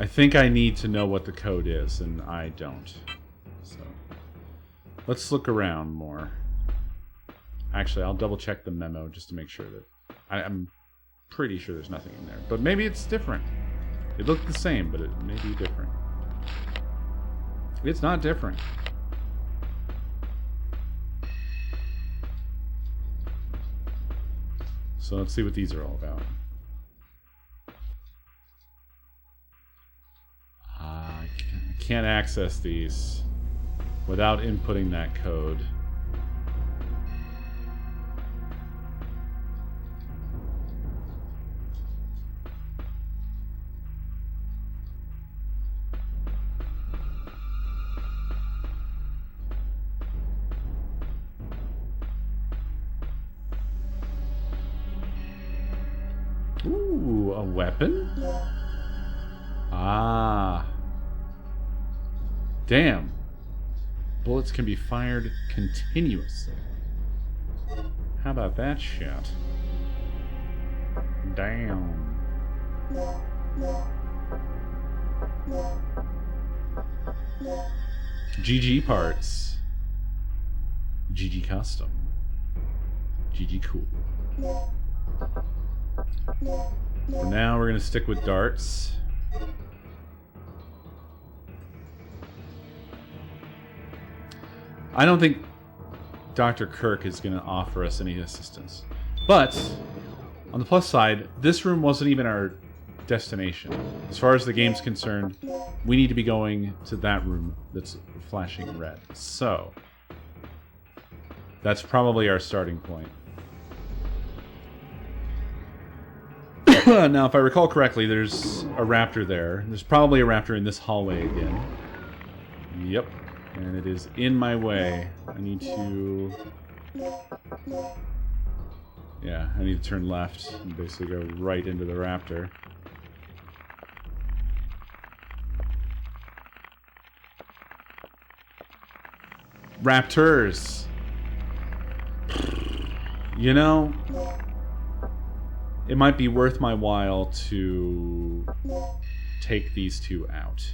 I think I need to know what the code is, and I don't. So let's look around more. Actually, I'll double check the memo just to make sure that... I'm pretty sure there's nothing in there. But maybe it's different. It looked the same, but it may be different. It's not different. So let's see what these are all about. I can't access these without inputting that code. Ooh, a weapon? Ah. Damn. Bullets can be fired continuously. How about that shit? Damn. GG parts. GG custom. GG cool. For now, we're going to stick with darts. I don't think Dr. Kirk is going to offer us any assistance. But, on the plus side, this room wasn't even our destination. As far as the game's concerned, we need to be going to that room that's flashing red. So, that's probably our starting point. Now, if I recall correctly, there's a raptor there. There's probably a raptor in this hallway again. Yep. And it is in my way. I need to... Yeah, I need to turn left and basically go right into the raptor. Raptors! You know... It might be worth my while to take these two out.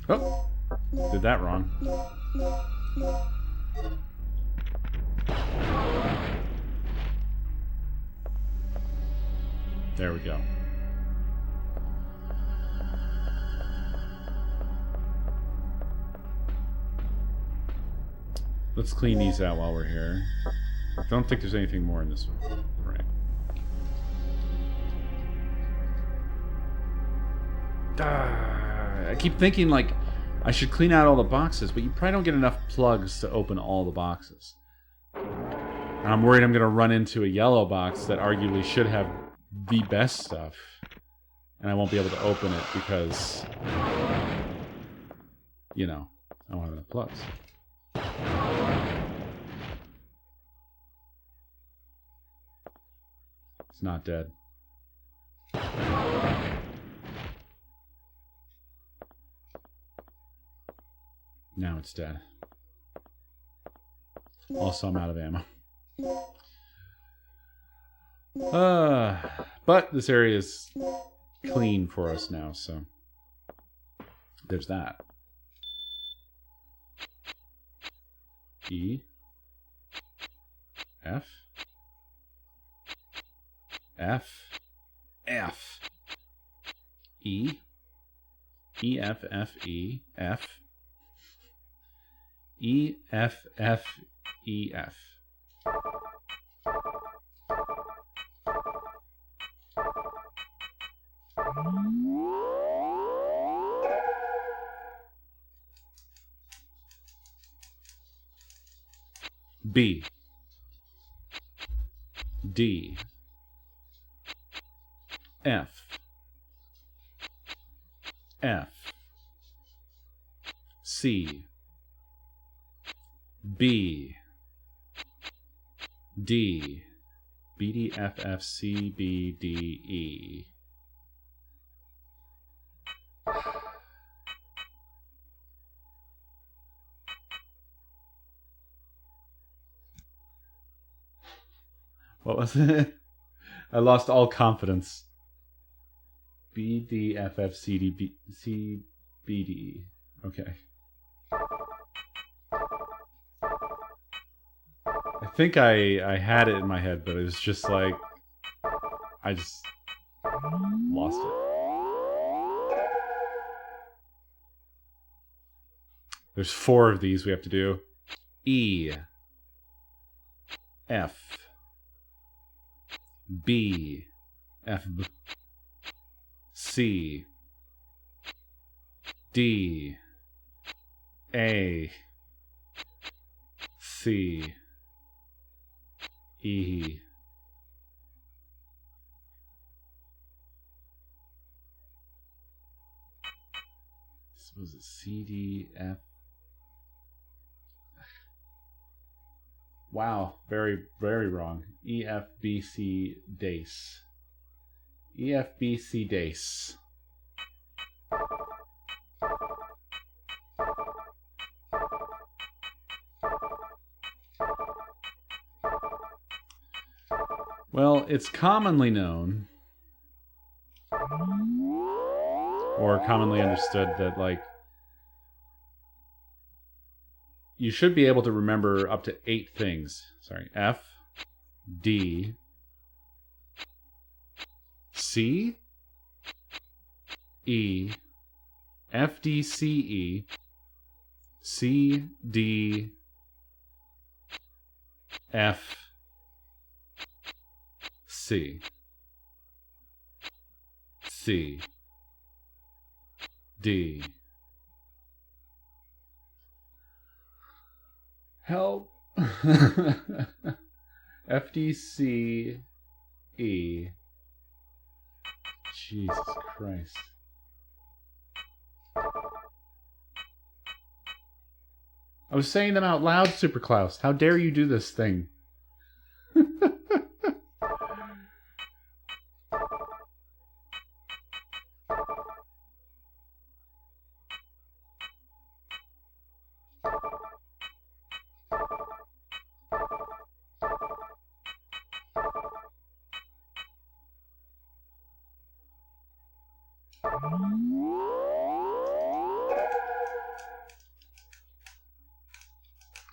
Oh, did that wrong. There we go. Let's clean these out while we're here. I don't think there's anything more in this one. Right. I keep thinking, like, I should clean out all the boxes, but you probably don't get enough plugs to open all the boxes. And I'm worried I'm going to run into a yellow box that arguably should have the best stuff. And I won't be able to open it because, you know, I don't have enough plugs. It's not dead. Now it's dead. Also, I'm out of ammo. But this area is clean for us now, so there's that. E. F. F. F. E. E, F, F, E, F. E, F, F, E, F. B. D. F. F. C. B. D. B, D, F, F, C, B, D, E. What was it? I lost all confidence. B, D, F, F, C, D, B, C, B, D, E. Okay. I think I had it in my head, but it was just like... I just lost it. There's 4 of these we have to do. E. F. B. F. B. C. D. A. C. E. This was a C, D, F. Wow, very, very wrong. E, F, B, C, DACE. E, F, B, C, DACE. Well, it's commonly known, or commonly understood, that, like, you should be able to remember up to 8 things. Sorry. F, D, C, E, F, D, C, E, C, D, F, C, C, D. Help. FDCE. Jesus Christ. I was saying them out loud, Super Klaus. How dare you do this thing?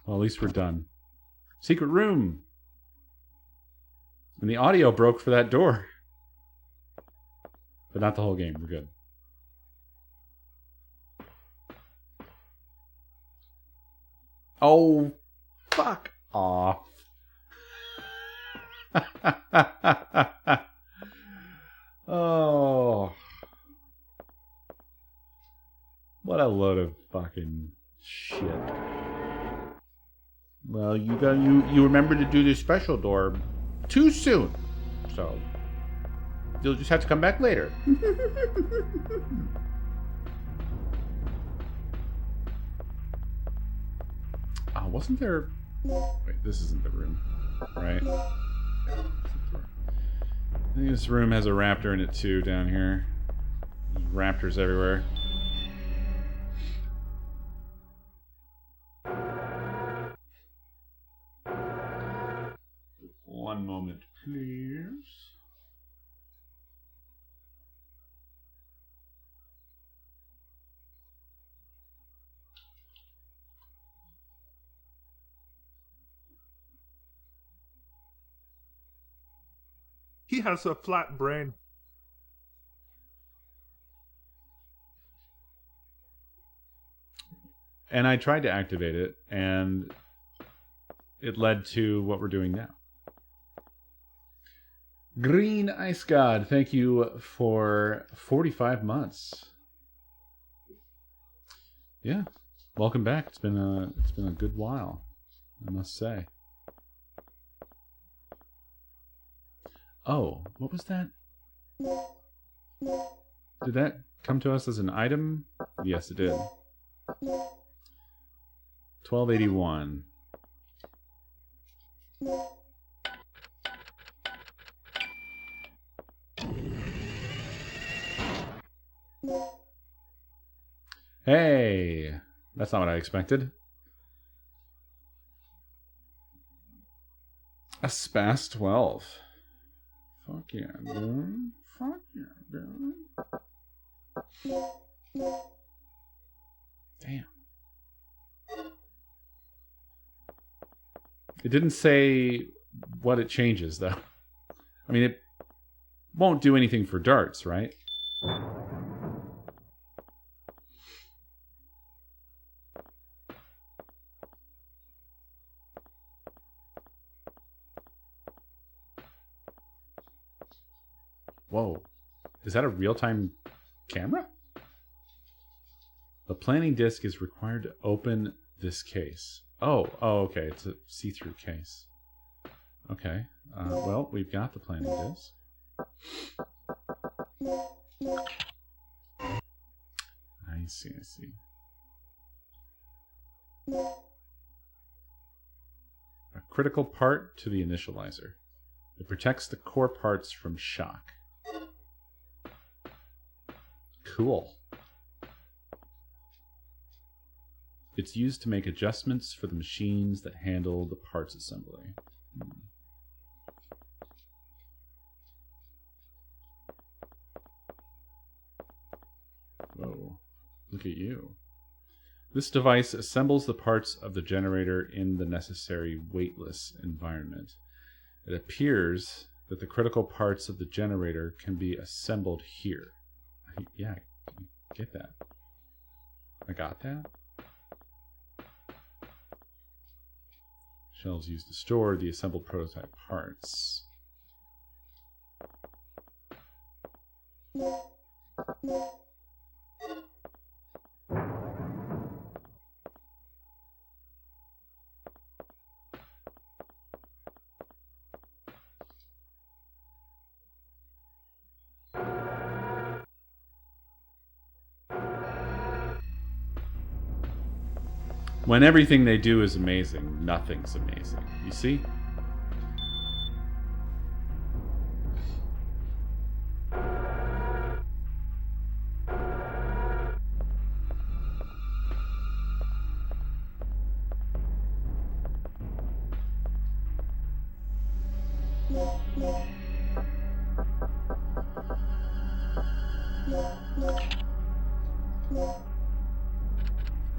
Well, at least we're done. Secret room. And the audio broke for that door. But not the whole game. We're good. Oh, fuck off. Oh. What a load of fucking shit. Well, you remember to do this special door too soon. So you'll just have to come back later. Wasn't there... Wait, this isn't the room, right? I think this room has a raptor in it too, down here. There's raptors everywhere. One moment, please. He has a flat brain. And I tried to activate it, and it led to what we're doing now. Green Ice God, thank you for 45 months. Yeah, welcome back. It's been a good while, I must say. Oh, what was that? Did that come to us as an item? Yes, it did. 1281. Hey, that's not what I expected. A SPAS 12. Fuck yeah, dude. Fuck yeah, dude. Damn. It didn't say what it changes, though. I mean, it won't do anything for darts, right? Whoa. Is that a real-time camera? The planning disk is required to open this case. Oh, okay. It's a see-through case. Okay. Well, we've got the planning disk. I see. A critical part to the initializer. It protects the core parts from shock. Cool. It's used to make adjustments for the machines that handle the parts assembly. Whoa, look at you. This device assembles the parts of the generator in the necessary weightless environment. It appears that the critical parts of the generator can be assembled here. Yeah, I get that. I got that. Shelves used to store the assembled prototype parts. When everything they do is amazing, nothing's amazing. You see?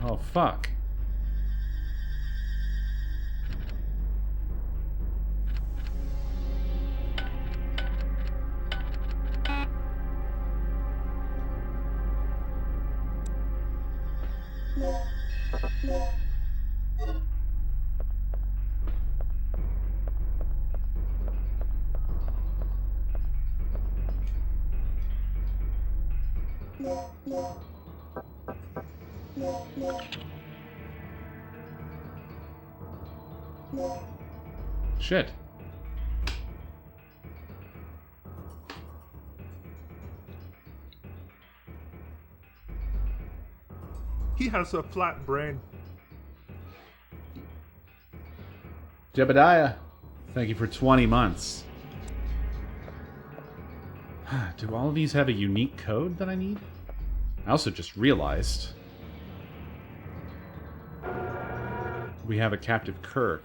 Oh, fuck. Shit. He has a flat brain. Jebediah, thank you for 20 months. Do all of these have a unique code that I need? I also just realized we have a captive Kirk.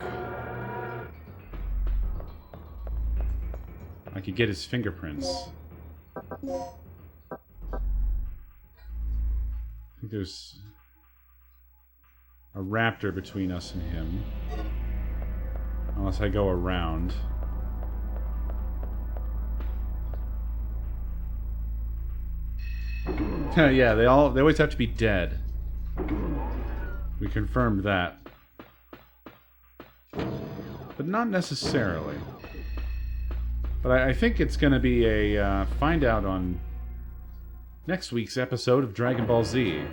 I could get his fingerprints. I think there's a raptor between us and him. Unless I go around. Yeah, they always have to be dead. We confirmed that. But not necessarily. But I think it's going to be a find out on next week's episode of Dragon Ball Z.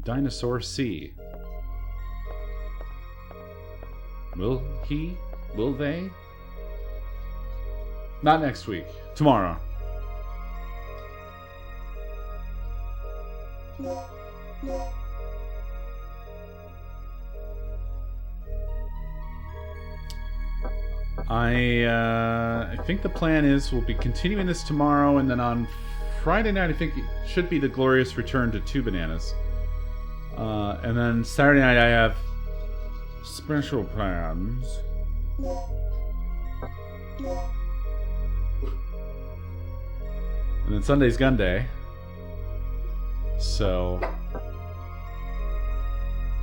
Dinosaur C. Will he? Will they? Not next week. Tomorrow. I think the plan is we'll be continuing this tomorrow, and then on Friday night I think it should be the glorious return to 2 Bananas. And then Saturday night I have special plans. And then Sunday's Gun Day. So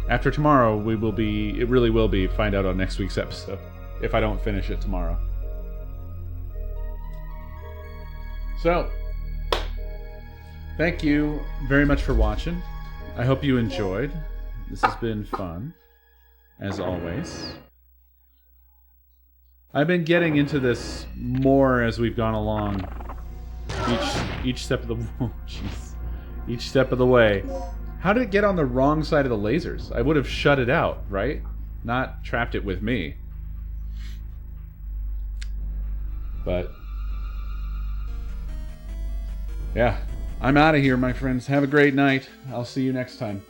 after tomorrow it really will be, find out on next week's episode if I don't finish it tomorrow. So thank you very much for watching. I hope you enjoyed. This has been fun, as always. I've been getting into this more as we've gone along. Each step of the each step of the way. How did it get on the wrong side of the lasers? I would have shut it out, right? Not trapped it with me. But yeah, I'm out of here, my friends. Have a great night. I'll see you next time.